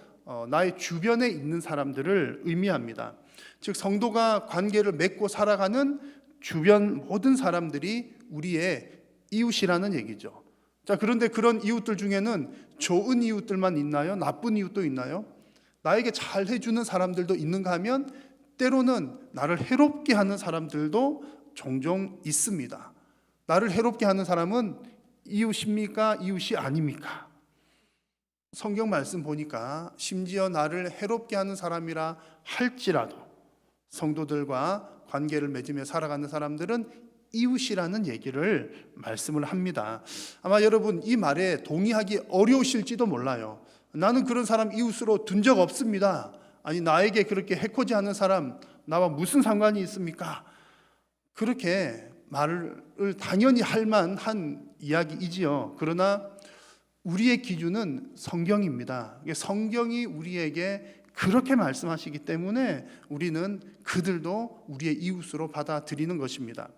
나의 주변에 있는 사람들을 의미합니다. 즉 성도가 관계를 맺고 살아가는 주변 모든 사람들이 우리의 이웃이라는 얘기죠. 자, 그런데 그런 이웃들 중에는 좋은 이웃들만 있나요? 나쁜 이웃도 있나요? 나에게 잘 해주는 사람들도 있는가 하면 때로는 나를 해롭게 하는 사람들도 종종 있습니다. 나를 해롭게 하는 사람은 이웃입니까? 이웃이 아닙니까? 성경 말씀 보니까 심지어 나를 해롭게 하는 사람이라 할지라도 성도들과 관계를 맺으며 살아가는 사람들은 이웃이라는 얘기를 말씀을 합니다. 아마 여러분 이 말에 동의하기 어려우실지도 몰라요. 나는 그런 사람 이웃으로 둔 적 없습니다. 아니, 나에게 그렇게 해코지하는 사람 나와 무슨 상관이 있습니까? 그렇게 말을 당연히 할 만한 이야기이지요. 그러나 우리의 기준은 성경입니다. 성경이 우리에게 그렇게 말씀하시기 때문에 우리는 그들도 우리의 이웃으로 받아들이는 것입니다.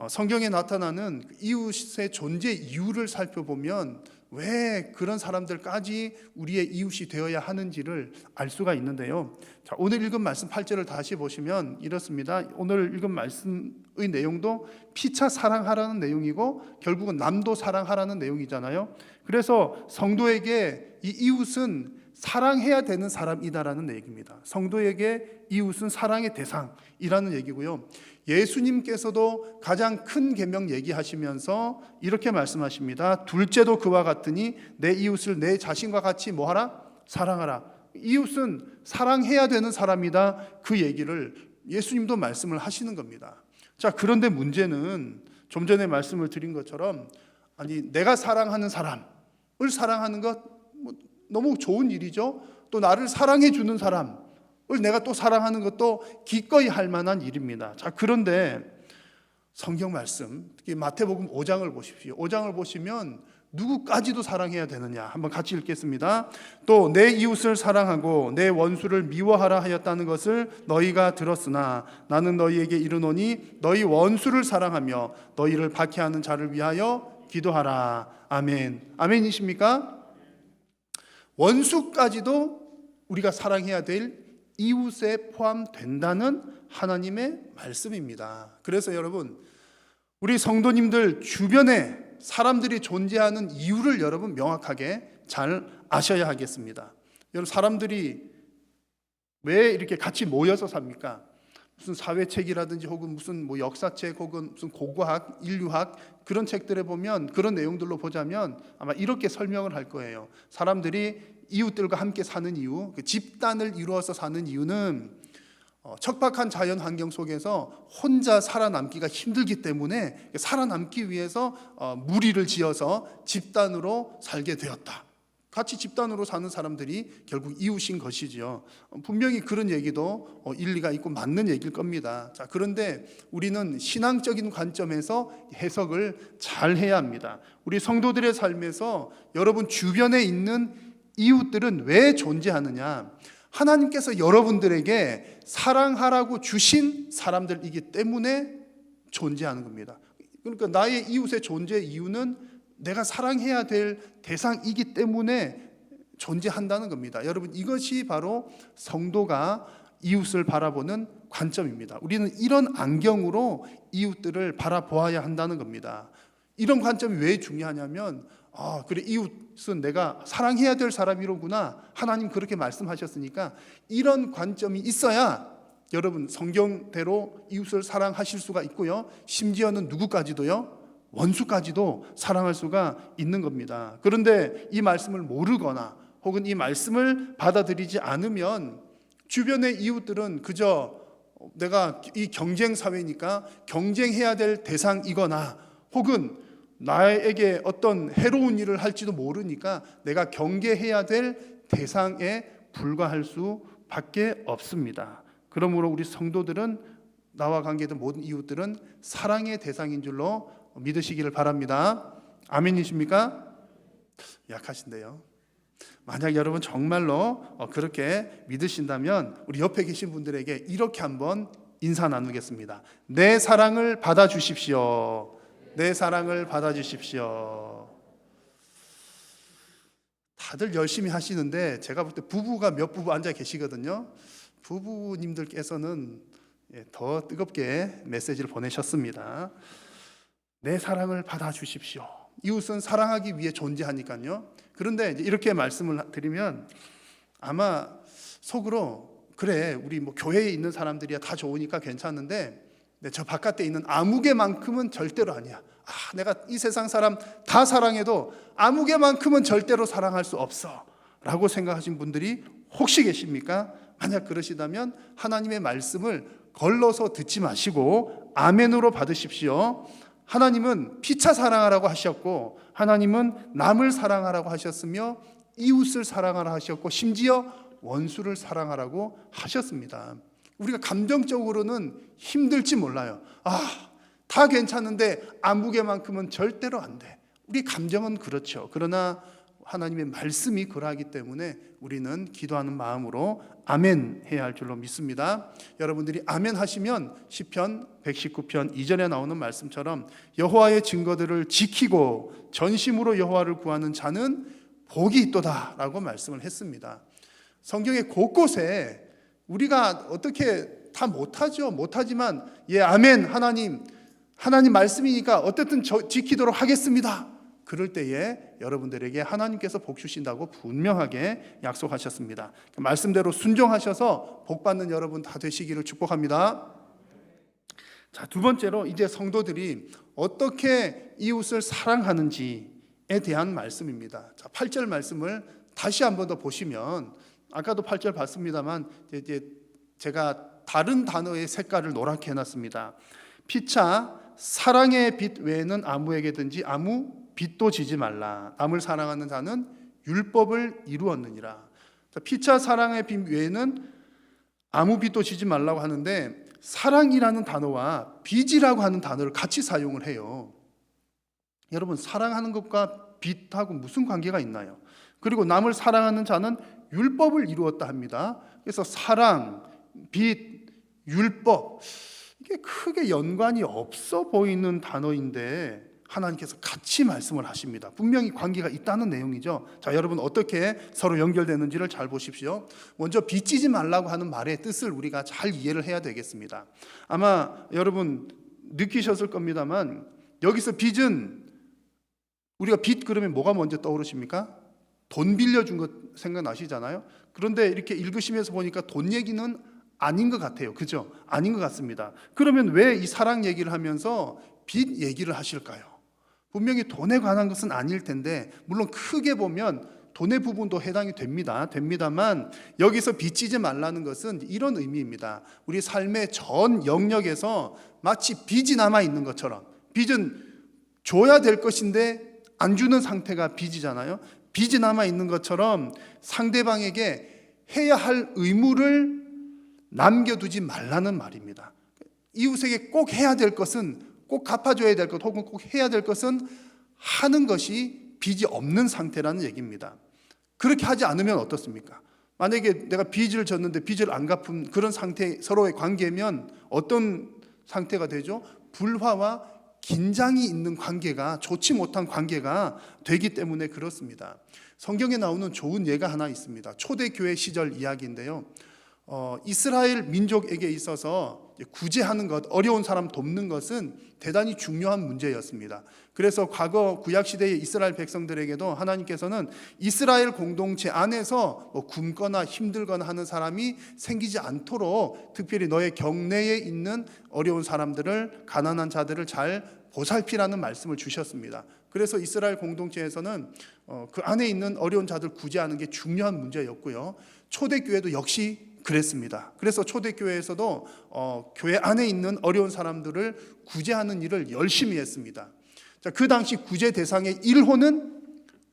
성경에 나타나는 이웃의 존재 이유를 살펴보면 왜 그런 사람들까지 우리의 이웃이 되어야 하는지를 알 수가 있는데요. 자, 오늘 읽은 말씀 8절을 다시 보시면 이렇습니다. 오늘 읽은 말씀의 내용도 피차 사랑하라는 내용이고 결국은 남도 사랑하라는 내용이잖아요. 그래서 성도에게 이 이웃은 사랑해야 되는 사람이다라는 얘기입니다. 성도에게 이웃은 사랑의 대상이라는 얘기고요. 예수님께서도 가장 큰 계명 얘기하시면서 이렇게 말씀하십니다. 둘째도 그와 같으니 내 이웃을 내 자신과 같이 뭐하라? 사랑하라. 이웃은 사랑해야 되는 사람이다. 그 얘기를 예수님도 말씀을 하시는 겁니다. 자, 그런데 문제는 좀 전에 말씀을 드린 것처럼 아니, 내가 사랑하는 사람을 사랑하는 것 너무 좋은 일이죠. 또 나를 사랑해 주는 사람을 내가 또 사랑하는 것도 기꺼이 할 만한 일입니다. 자, 그런데 성경 말씀, 특히 마태복음 5장을 보십시오. 5장을 보시면 누구까지도 사랑해야 되느냐? 한번 같이 읽겠습니다. 또 내 이웃을 사랑하고 내 원수를 미워하라 하였다는 것을 너희가 들었으나 나는 너희에게 이르노니 너희 원수를 사랑하며 너희를 박해하는 자를 위하여 기도하라. 아멘. 아멘이십니까? 원수까지도 우리가 사랑해야 될 이웃에 포함된다는 하나님의 말씀입니다. 그래서 여러분, 우리 성도님들 주변에 사람들이 존재하는 이유를 여러분 명확하게 잘 아셔야 하겠습니다. 여러분, 사람들이 왜 이렇게 같이 모여서 삽니까? 무슨 사회책이라든지 혹은 무슨 뭐 역사책 혹은 무슨 고고학, 인류학 그런 책들에 보면, 그런 내용들로 보자면 아마 이렇게 설명을 할 거예요. 사람들이 이웃들과 함께 사는 이유, 그 집단을 이루어서 사는 이유는 척박한 자연 환경 속에서 혼자 살아남기가 힘들기 때문에 살아남기 위해서 무리를 지어서 집단으로 살게 되었다. 같이 집단으로 사는 사람들이 결국 이웃인 것이지요. 분명히 그런 얘기도 일리가 있고 맞는 얘기일 겁니다. 자, 그런데 우리는 신앙적인 관점에서 해석을 잘 해야 합니다. 우리 성도들의 삶에서 여러분 주변에 있는 이웃들은 왜 존재하느냐? 하나님께서 여러분들에게 사랑하라고 주신 사람들이기 때문에 존재하는 겁니다. 그러니까 나의 이웃의 존재 이유는 내가 사랑해야 될 대상이기 때문에 존재한다는 겁니다. 여러분, 이것이 바로 성도가 이웃을 바라보는 관점입니다. 우리는 이런 안경으로 이웃들을 바라보아야 한다는 겁니다. 이런 관점이 왜 중요하냐면, 그래, 이웃은 내가 사랑해야 될 사람이로구나, 하나님 그렇게 말씀하셨으니까 이런 관점이 있어야 여러분 성경대로 이웃을 사랑하실 수가 있고요, 심지어는 누구까지도요, 원수까지도 사랑할 수가 있는 겁니다. 그런데 이 말씀을 모르거나 혹은 이 말씀을 받아들이지 않으면 주변의 이웃들은 그저 내가 이 경쟁 사회니까 경쟁해야 될 대상이거나 혹은 나에게 어떤 해로운 일을 할지도 모르니까 내가 경계해야 될 대상에 불과할 수밖에 없습니다. 그러므로 우리 성도들은, 나와 관계된 모든 이웃들은 사랑의 대상인 줄로 믿으시기를 바랍니다. 아멘이십니까? 약하신데요. 만약 여러분 정말로 그렇게 믿으신다면 우리 옆에 계신 분들에게 이렇게 한번 인사 나누겠습니다. 내 사랑을 받아주십시오. 내 사랑을 받아주십시오. 다들 열심히 하시는데 제가 볼 때 부부가 몇 부부 앉아 계시거든요. 부부님들께서는 더 뜨겁게 메시지를 보내셨습니다. 내 사랑을 받아주십시오. 이웃은 사랑하기 위해 존재하니까요. 그런데 이제 이렇게 말씀을 드리면 아마 속으로, 그래, 우리 뭐 교회에 있는 사람들이야 다 좋으니까 괜찮은데 저 바깥에 있는 아무개만큼은 절대로 아니야. 내가 이 세상 사람 다 사랑해도 아무개만큼은 절대로 사랑할 수 없어 라고 생각하신 분들이 혹시 계십니까? 만약 그러시다면 하나님의 말씀을 걸러서 듣지 마시고 아멘으로 받으십시오. 하나님은 피차 사랑하라고 하셨고, 하나님은 남을 사랑하라고 하셨으며 이웃을 사랑하라 하셨고, 심지어 원수를 사랑하라고 하셨습니다. 우리가 감정적으로는 힘들지 몰라요. 다 괜찮은데 안무게만큼은 절대로 안 돼. 우리 감정은 그렇죠. 그러나 하나님의 말씀이 그러하기 때문에 우리는 기도하는 마음으로 아멘 해야 할 줄로 믿습니다. 여러분들이 아멘 하시면 시편 119편 2절에 나오는 말씀처럼 여호와의 증거들을 지키고 전심으로 여호와를 구하는 자는 복이 있도다 라고 말씀을 했습니다. 성경의 곳곳에 우리가 어떻게 다 못하죠. 못하지만 아멘, 하나님 말씀이니까 어쨌든 지키도록 하겠습니다. 그럴 때에 여러분들에게 하나님께서 복 주신다고 분명하게 약속하셨습니다. 말씀대로 순종하셔서 복 받는 여러분 다 되시기를 축복합니다. 자, 두 번째로 이제 성도들이 어떻게 이웃을 사랑하는지에 대한 말씀입니다. 자, 8절 말씀을 다시 한 번 더 보시면, 아까도 8절 봤습니다만 이제 제가 다른 단어의 색깔을 노랗게 해놨습니다. 피차 사랑의 빛 외에는 아무에게든지 아무 빚도 지지 말라. 남을 사랑하는 자는 율법을 이루었느니라. 피차 사랑의 빚 외에는 아무 빚도 지지 말라고 하는데, 사랑이라는 단어와 빚이라고 하는 단어를 같이 사용을 해요. 여러분, 사랑하는 것과 빚하고 무슨 관계가 있나요? 그리고 남을 사랑하는 자는 율법을 이루었다 합니다. 그래서 사랑, 빚, 율법, 이게 크게 연관이 없어 보이는 단어인데 하나님께서 같이 말씀을 하십니다. 분명히 관계가 있다는 내용이죠. 자, 여러분 어떻게 서로 연결되는지를 잘 보십시오. 먼저 빚지지 말라고 하는 말의 뜻을 우리가 잘 이해를 해야 되겠습니다. 아마 여러분 느끼셨을 겁니다만 여기서 빚은 우리가 빚 그러면 뭐가 먼저 떠오르십니까? 돈 빌려준 것 생각나시잖아요. 그런데 이렇게 읽으시면서 보니까 돈 얘기는 아닌 것 같아요. 그죠? 아닌 것 같습니다. 그러면 왜 이 사랑 얘기를 하면서 빚 얘기를 하실까요? 분명히 돈에 관한 것은 아닐 텐데, 물론 크게 보면 돈의 부분도 해당이 됩니다만 여기서 빚지지 말라는 것은 이런 의미입니다. 우리 삶의 전 영역에서 마치 빚이 남아 있는 것처럼, 빚은 줘야 될 것인데 안 주는 상태가 빚이잖아요. 빚이 남아 있는 것처럼 상대방에게 해야 할 의무를 남겨두지 말라는 말입니다. 이웃에게 꼭 해야 될 것은, 꼭 갚아줘야 될 것, 혹은 꼭 해야 될 것은 하는 것이 빚이 없는 상태라는 얘기입니다. 그렇게 하지 않으면 어떻습니까? 만약에 내가 빚을 졌는데 빚을 안 갚은 그런 상태, 서로의 관계면 어떤 상태가 되죠? 불화와 긴장이 있는 관계가, 좋지 못한 관계가 되기 때문에 그렇습니다. 성경에 나오는 좋은 예가 하나 있습니다. 초대교회 시절 이야기인데요. 이스라엘 민족에게 있어서 구제하는 것, 어려운 사람 돕는 것은 대단히 중요한 문제였습니다. 그래서 과거 구약시대의 이스라엘 백성들에게도 하나님께서는 이스라엘 공동체 안에서 굶거나 힘들거나 하는 사람이 생기지 않도록 특별히 너의 경내에 있는 어려운 사람들을, 가난한 자들을 잘 보살피라는 말씀을 주셨습니다. 그래서 이스라엘 공동체에서는 그 안에 있는 어려운 자들 구제하는 게 중요한 문제였고요. 초대교회도 역시 그랬습니다. 그래서 초대교회에서도 교회 안에 있는 어려운 사람들을 구제하는 일을 열심히 했습니다. 자, 그 당시 구제 대상의 1호는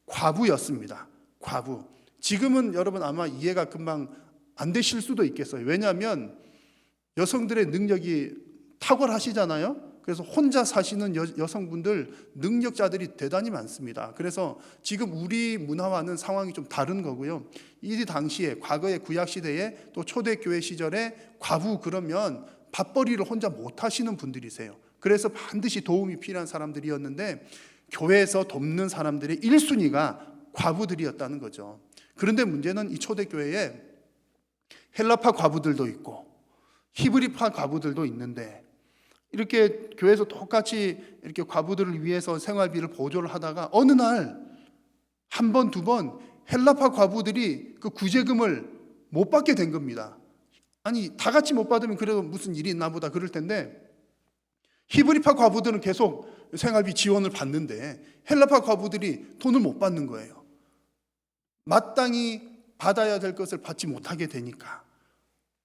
과부였습니다. 과부. 지금은 여러분 아마 이해가 금방 안 되실 수도 있겠어요. 왜냐하면 여성들의 능력이 탁월하시잖아요. 그래서 혼자 사시는 여성분들, 능력자들이 대단히 많습니다. 그래서 지금 우리 문화와는 상황이 좀 다른 거고요. 이 당시에, 과거의 구약시대에 또 초대교회 시절에 과부 그러면 밥벌이를 혼자 못 하시는 분들이세요. 그래서 반드시 도움이 필요한 사람들이었는데 교회에서 돕는 사람들의 1순위가 과부들이었다는 거죠. 그런데 문제는 이 초대교회에 헬라파 과부들도 있고 히브리파 과부들도 있는데 이렇게 교회에서 똑같이 이렇게 과부들을 위해서 생활비를 보조를 하다가 어느 날 한 번, 두 번 헬라파 과부들이 그 구제금을 못 받게 된 겁니다. 아니 다 같이 못 받으면 그래도 무슨 일이 있나 보다 그럴 텐데 히브리파 과부들은 계속 생활비 지원을 받는데 헬라파 과부들이 돈을 못 받는 거예요. 마땅히 받아야 될 것을 받지 못하게 되니까,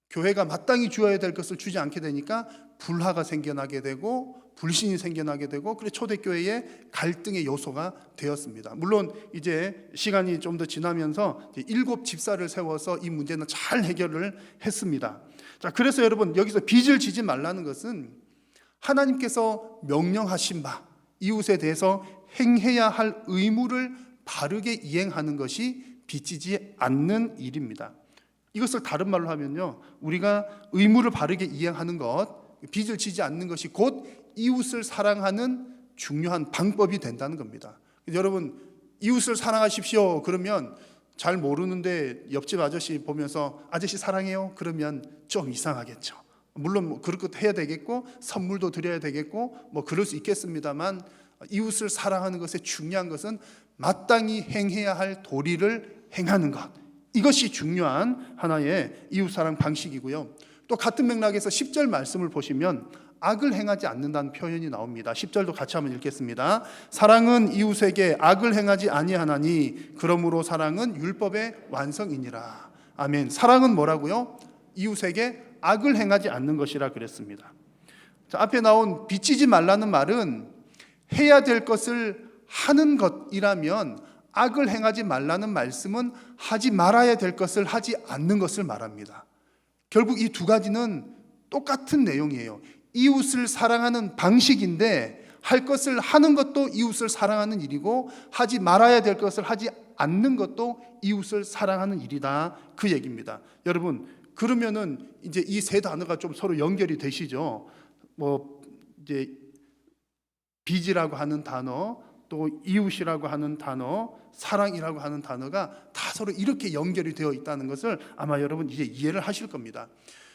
교회가 마땅히 주어야 될 것을 주지 않게 되니까 불화가 생겨나게 되고 불신이 생겨나게 되고, 그래 초대교회의 갈등의 요소가 되었습니다. 물론 이제 시간이 좀 더 지나면서 7 집사를 세워서 이 문제는 잘 해결을 했습니다. 자, 그래서 여러분 여기서 빚을 지지 말라는 것은 하나님께서 명령하신 바, 이웃에 대해서 행해야 할 의무를 바르게 이행하는 것이 빚지지 않는 일입니다. 이것을 다른 말로 하면요, 우리가 의무를 바르게 이행하는 것, 빚을 지지 않는 것이 곧 이웃을 사랑하는 중요한 방법이 된다는 겁니다. 여러분 이웃을 사랑하십시오 그러면 잘 모르는데 옆집 아저씨 보면서 아저씨 사랑해요 그러면 좀 이상하겠죠. 물론 뭐 그럴 것도 해야 되겠고 선물도 드려야 되겠고 뭐 그럴 수 있겠습니다만, 이웃을 사랑하는 것의 중요한 것은 마땅히 행해야 할 도리를 행하는 것, 이것이 중요한 하나의 이웃사랑 방식이고요. 또 같은 맥락에서 10절 말씀을 보시면 악을 행하지 않는다는 표현이 나옵니다. 10절도 같이 한번 읽겠습니다. 사랑은 이웃에게 악을 행하지 아니하나니 그러므로 사랑은 율법의 완성이니라. 아멘. 사랑은 뭐라고요? 이웃에게 악을 행하지 않는 것이라 그랬습니다. 자, 앞에 나온 빚지지 말라는 말은 해야 될 것을 하는 것이라면, 악을 행하지 말라는 말씀은 하지 말아야 될 것을 하지 않는 것을 말합니다. 결국 이 두 가지는 똑같은 내용이에요. 이웃을 사랑하는 방식인데 할 것을 하는 것도 이웃을 사랑하는 일이고 하지 말아야 될 것을 하지 않는 것도 이웃을 사랑하는 일이다, 그 얘기입니다. 여러분, 그러면은 이제 이 세 단어가 좀 서로 연결이 되시죠. 뭐 이제 빚이라고 하는 단어, 또 이웃이라고 하는 단어, 사랑이라고 하는 단어가 다 서로 이렇게 연결이 되어 있다는 것을 아마 여러분 이제 이해를 하실 겁니다.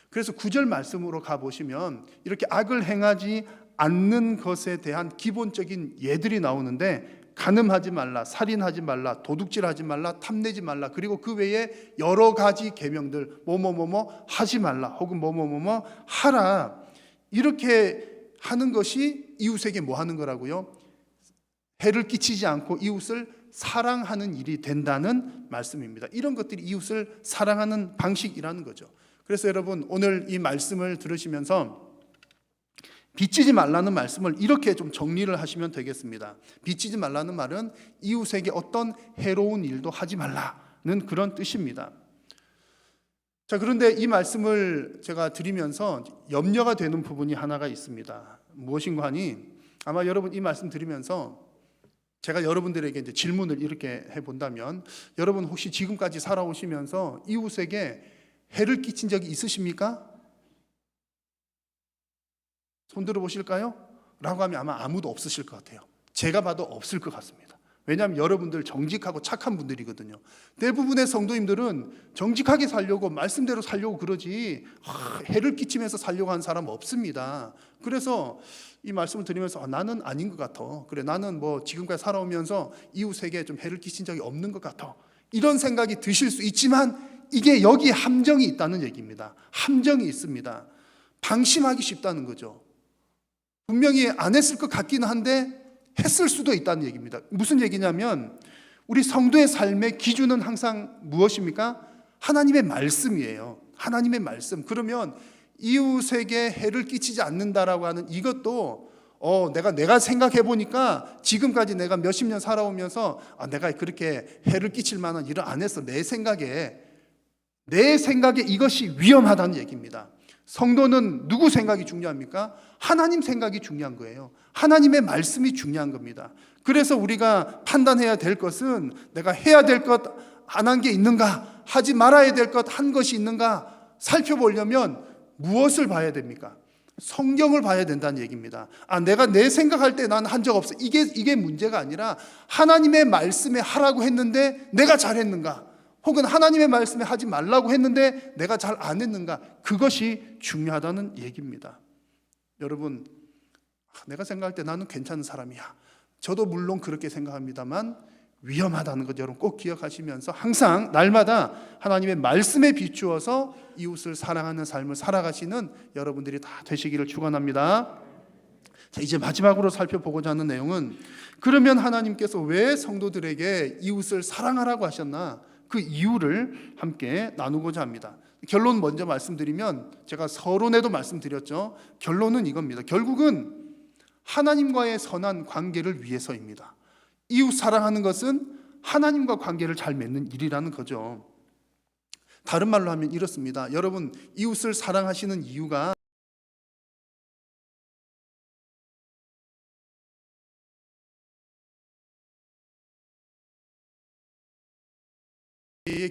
그래서 9절 말씀으로 가보시면 이렇게 악을 행하지 않는 것에 대한 기본적인 예들이 나오는데, 간음하지 말라, 살인하지 말라, 도둑질하지 말라, 탐내지 말라, 그리고 그 외에 여러 가지 계명들, 뭐뭐뭐뭐 하지 말라, 혹은 뭐뭐뭐뭐 하라, 이렇게 하는 것이 이웃에게 뭐 하는 거라고요? 해를 끼치지 않고 이웃을 사랑하는 일이 된다는 말씀입니다. 이런 것들이 이웃을 사랑하는 방식이라는 거죠. 그래서 여러분, 오늘 이 말씀을 들으시면서 빚지지 말라는 말씀을 이렇게 좀 정리를 하시면 되겠습니다. 빚지지 말라는 말은 이웃에게 어떤 해로운 일도 하지 말라는 그런 뜻입니다. 자, 그런데 이 말씀을 제가 드리면서 염려가 되는 부분이 하나가 있습니다. 무엇인가 하니, 아마 여러분 이 말씀 들으면서 제가 여러분들에게 이제 질문을 이렇게 해본다면, 여러분 혹시 지금까지 살아오시면서 이웃에게 해를 끼친 적이 있으십니까? 손 들어 보실까요? 라고 하면 아마 아무도 없으실 것 같아요. 제가 봐도 없을 것 같습니다. 왜냐하면 여러분들 정직하고 착한 분들이거든요. 대부분의 성도님들은 정직하게 살려고, 말씀대로 살려고 그러지 해를 끼치면서 살려고 하는 사람 없습니다. 그래서 이 말씀을 드리면서 나는 아닌 것 같아, 그래 나는 뭐 지금까지 살아오면서 이웃에게 좀 해를 끼친 적이 없는 것 같아, 이런 생각이 드실 수 있지만 이게 여기 함정이 있다는 얘기입니다. 함정이 있습니다. 방심하기 쉽다는 거죠. 분명히 안 했을 것 같기는 한데 했을 수도 있다는 얘기입니다. 무슨 얘기냐면, 우리 성도의 삶의 기준은 항상 무엇입니까? 하나님의 말씀이에요. 하나님의 말씀. 그러면 이웃에게 해를 끼치지 않는다라고 하는 이것도 내가 생각해 보니까 지금까지 내가 몇십 년 살아오면서 내가 그렇게 해를 끼칠 만한 일을 안 했어. 내 생각에 이것이 위험하다는 얘기입니다. 성도는 누구 생각이 중요합니까? 하나님 생각이 중요한 거예요. 하나님의 말씀이 중요한 겁니다. 그래서 우리가 판단해야 될 것은 내가 해야 될 것 안 한 게 있는가, 하지 말아야 될 것 한 것이 있는가 살펴보려면 무엇을 봐야 됩니까? 성경을 봐야 된다는 얘기입니다. 내가 내 생각할 때 난 한 적 없어, 이게 문제가 아니라 하나님의 말씀에 하라고 했는데 내가 잘했는가, 혹은 하나님의 말씀에 하지 말라고 했는데 내가 잘 안 했는가, 그것이 중요하다는 얘기입니다. 여러분, 내가 생각할 때 나는 괜찮은 사람이야, 저도 물론 그렇게 생각합니다만 위험하다는 것 여러분 꼭 기억하시면서 항상 날마다 하나님의 말씀에 비추어서 이웃을 사랑하는 삶을 살아가시는 여러분들이 다 되시기를 축원합니다. 자, 이제 마지막으로 살펴보고자 하는 내용은, 그러면 하나님께서 왜 성도들에게 이웃을 사랑하라고 하셨나, 그 이유를 함께 나누고자 합니다. 결론 먼저 말씀드리면, 제가 서론에도 말씀드렸죠. 결론은 이겁니다. 결국은 하나님과의 선한 관계를 위해서입니다. 이웃 사랑하는 것은 하나님과 관계를 잘 맺는 일이라는 거죠. 다른 말로 하면 이렇습니다. 여러분, 이웃을 사랑하시는 이유가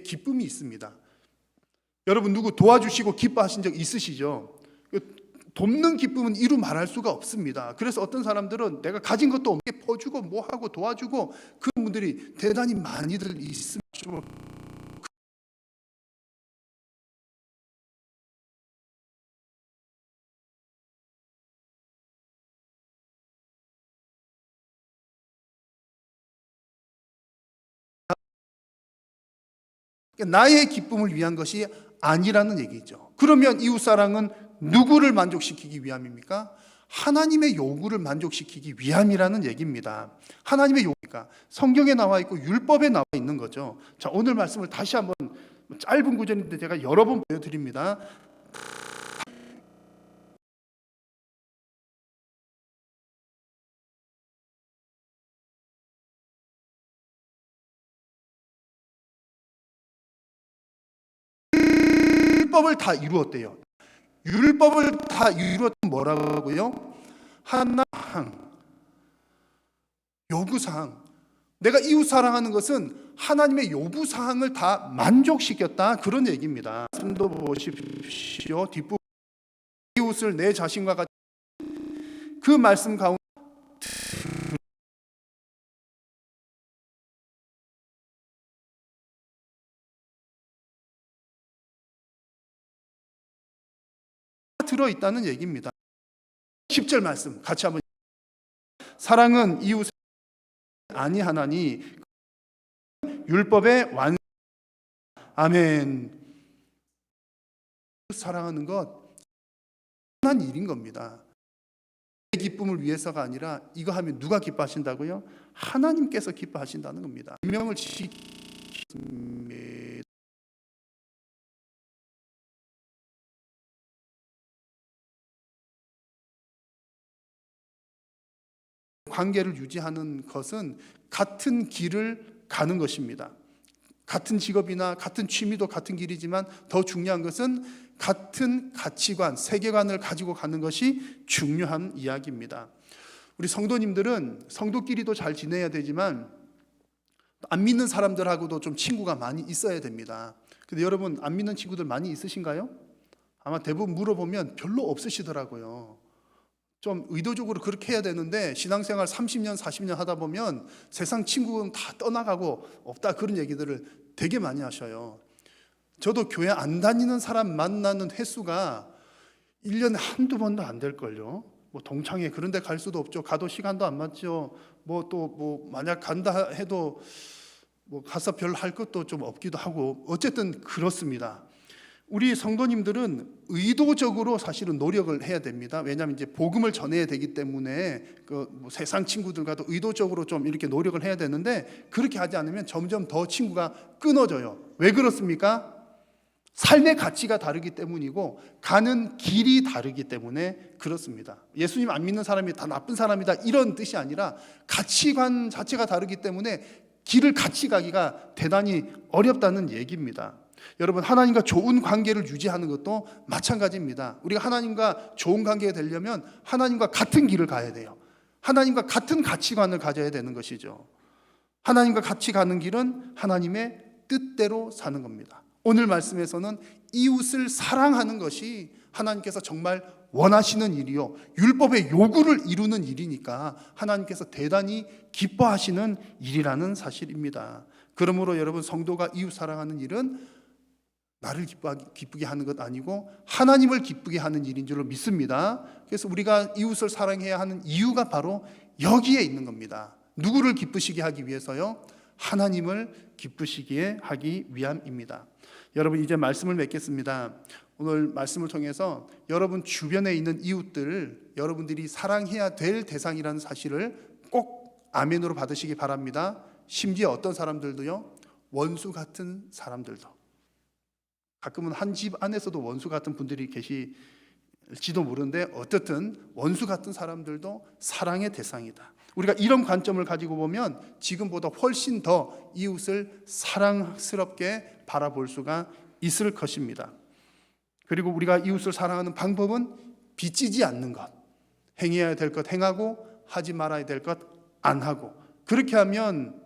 기쁨이 있습니다. 여러분, 누구 도와주시고 기뻐하신 적 있으시죠? 돕는 기쁨은 이루 말할 수가 없습니다. 그래서 어떤 사람들은 내가 가진 것도 없게 퍼주고 뭐하고 도와주고, 그런 분들이 대단히 많이들 있습니다. 나의 기쁨을 위한 것이 아니라는 얘기죠. 그러면 이웃사랑은 누구를 만족시키기 위함입니까? 하나님의 요구를 만족시키기 위함이라는 얘기입니다. 하나님의 요구가 성경에 나와 있고 율법에 나와 있는 거죠. 자, 오늘 말씀을 다시 한번, 짧은 구절인데 제가 여러 번 보여드립니다. 율법을 다 이루었대요. 율법을 다 이루었던 뭐라고요? 하나, 요구사항, 내가 이웃 사랑하는 것은 하나님의 요구사항을 다 만족시켰다, 그런 얘기입니다. 말씀도 보십시오. 뒷부분, 이웃을 내 자신과 같이, 그 말씀 가운데 들어있다는 얘기입니다. 10절 말씀 같이 한번. 사랑은 이웃을 아니하나니 율법의 완. 아멘. 사랑하는 것 한 일인 겁니다. 내 기쁨을 위해서가 아니라 이거 하면 누가 기뻐하신다고요? 하나님께서 기뻐하신다는 겁니다. 명을 지킵니다. 관계를 유지하는 것은 같은 길을 가는 것입니다. 같은 직업이나 같은 취미도 같은 길이지만 더 중요한 것은 같은 가치관, 세계관을 가지고 가는 것이 중요한 이야기입니다. 우리 성도님들은 성도끼리도 잘 지내야 되지만 안 믿는 사람들하고도 좀 친구가 많이 있어야 됩니다. 근데 여러분, 안 믿는 친구들 많이 있으신가요? 아마 대부분 물어보면 별로 없으시더라고요. 좀 의도적으로 그렇게 해야 되는데 신앙생활 30년, 40년 하다 보면 세상 친구는 다 떠나가고 없다, 그런 얘기들을 되게 많이 하셔요. 저도 교회 안 다니는 사람 만나는 횟수가 1년에 한두 번도 안 될걸요. 뭐 동창회 그런 데 갈 수도 없죠. 가도 시간도 안 맞죠. 만약 간다 해도 가서 별 할 것도 좀 없기도 하고, 어쨌든 그렇습니다. 우리 성도님들은 의도적으로 사실은 노력을 해야 됩니다. 왜냐하면 이제 복음을 전해야 되기 때문에 세상 친구들과도 의도적으로 좀 이렇게 노력을 해야 되는데, 그렇게 하지 않으면 점점 더 친구가 끊어져요. 왜 그렇습니까? 삶의 가치가 다르기 때문이고 가는 길이 다르기 때문에 그렇습니다. 예수님 안 믿는 사람이 다 나쁜 사람이다, 이런 뜻이 아니라 가치관 자체가 다르기 때문에 길을 같이 가기가 대단히 어렵다는 얘기입니다. 여러분, 하나님과 좋은 관계를 유지하는 것도 마찬가지입니다. 우리가 하나님과 좋은 관계가 되려면 하나님과 같은 길을 가야 돼요. 하나님과 같은 가치관을 가져야 되는 것이죠. 하나님과 같이 가는 길은 하나님의 뜻대로 사는 겁니다. 오늘 말씀에서는 이웃을 사랑하는 것이 하나님께서 정말 원하시는 일이요, 율법의 요구를 이루는 일이니까 하나님께서 대단히 기뻐하시는 일이라는 사실입니다. 그러므로 여러분, 성도가 이웃 사랑하는 일은 나를 기쁘게 하는 것 아니고 하나님을 기쁘게 하는 일인 줄로 믿습니다. 그래서 우리가 이웃을 사랑해야 하는 이유가 바로 여기에 있는 겁니다. 누구를 기쁘시게 하기 위해서요? 하나님을 기쁘시게 하기 위함입니다. 여러분, 이제 말씀을 맺겠습니다. 오늘 말씀을 통해서 여러분 주변에 있는 이웃들, 여러분들이 사랑해야 될 대상이라는 사실을 꼭 아멘으로 받으시기 바랍니다. 심지어 어떤 사람들도요, 원수 같은 사람들도, 가끔은 한 집 안에서도 원수 같은 분들이 계실지도 모르는데 어쨌든 원수 같은 사람들도 사랑의 대상이다. 우리가 이런 관점을 가지고 보면 지금보다 훨씬 더 이웃을 사랑스럽게 바라볼 수가 있을 것입니다. 그리고 우리가 이웃을 사랑하는 방법은 빚지지 않는 것, 행해야 될 것 행하고 하지 말아야 될 것 안 하고, 그렇게 하면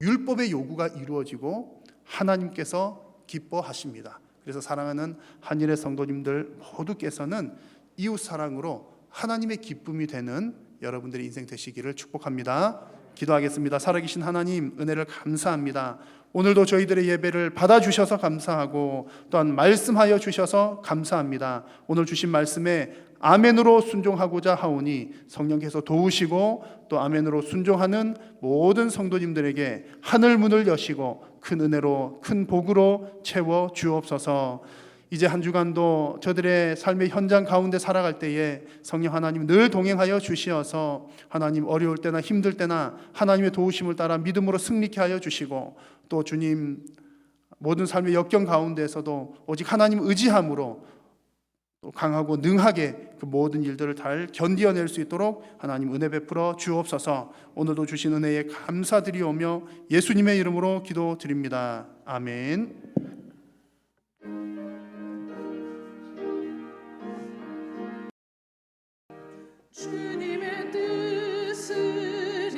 율법의 요구가 이루어지고 하나님께서 기뻐하십니다. 그래서 사랑하는 한일의 성도님들 모두께서는 이웃 사랑으로 하나님의 기쁨이 되는 여러분들의 인생 되시기를 축복합니다. 기도하겠습니다. 살아계신 하나님, 은혜를 감사합니다. 오늘도 저희들의 예배를 받아주셔서 감사하고 또한 말씀하여 주셔서 감사합니다. 오늘 주신 말씀에 아멘으로 순종하고자 하오니 성령께서 도우시고 또 아멘으로 순종하는 모든 성도님들에게 하늘 문을 여시고 큰 은혜로 큰 복으로 채워 주옵소서. 이제 한 주간도 저들의 삶의 현장 가운데 살아갈 때에 성령 하나님 늘 동행하여 주시어서 하나님 어려울 때나 힘들 때나 하나님의 도우심을 따라 믿음으로 승리케 하여 주시고, 또 주님 모든 삶의 역경 가운데서도 오직 하나님 의지함으로 또 강하고 능하게 그 모든 일들을 잘 견디어낼 수 있도록 하나님 은혜 베풀어 주옵소서. 오늘도 주신 은혜에 감사드리오며 예수님의 이름으로 기도드립니다. 아멘. 주님의 뜻을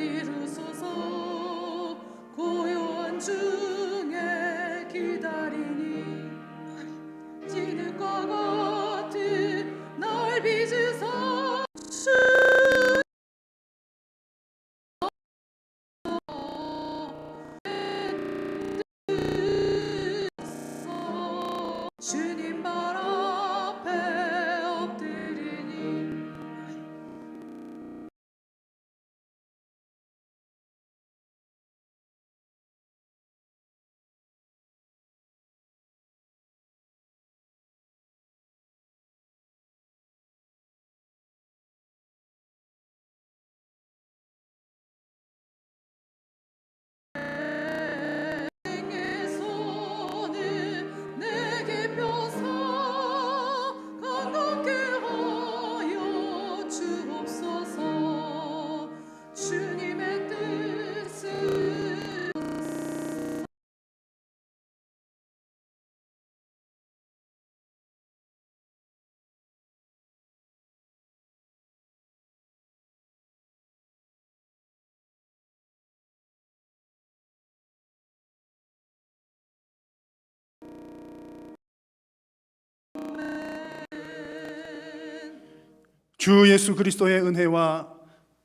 주님 발 앞에 엎드리니 의 손을 내게 펴서 강건케 하여 주옵소서. 주님의 뜻을 주 예수 그리스도의 은혜와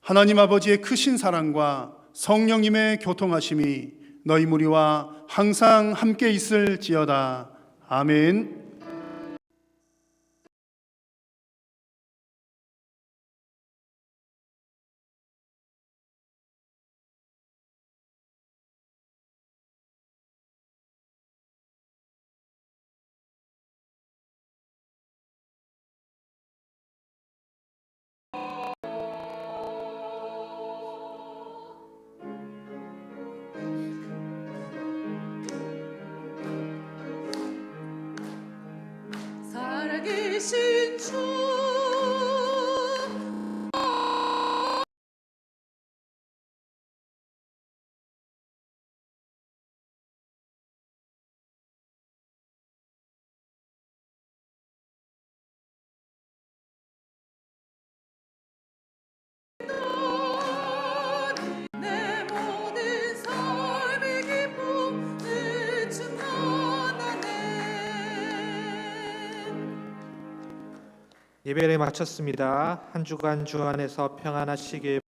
하나님 아버지의 크신 사랑과 성령님의 교통하심이 너희 무리와 항상 함께 있을지어다. 아멘. 살아계신 주 내 모든 삶의 기쁨을 충만하네. 예배를 마쳤습니다. 한 주간 주 안에서 평안하시길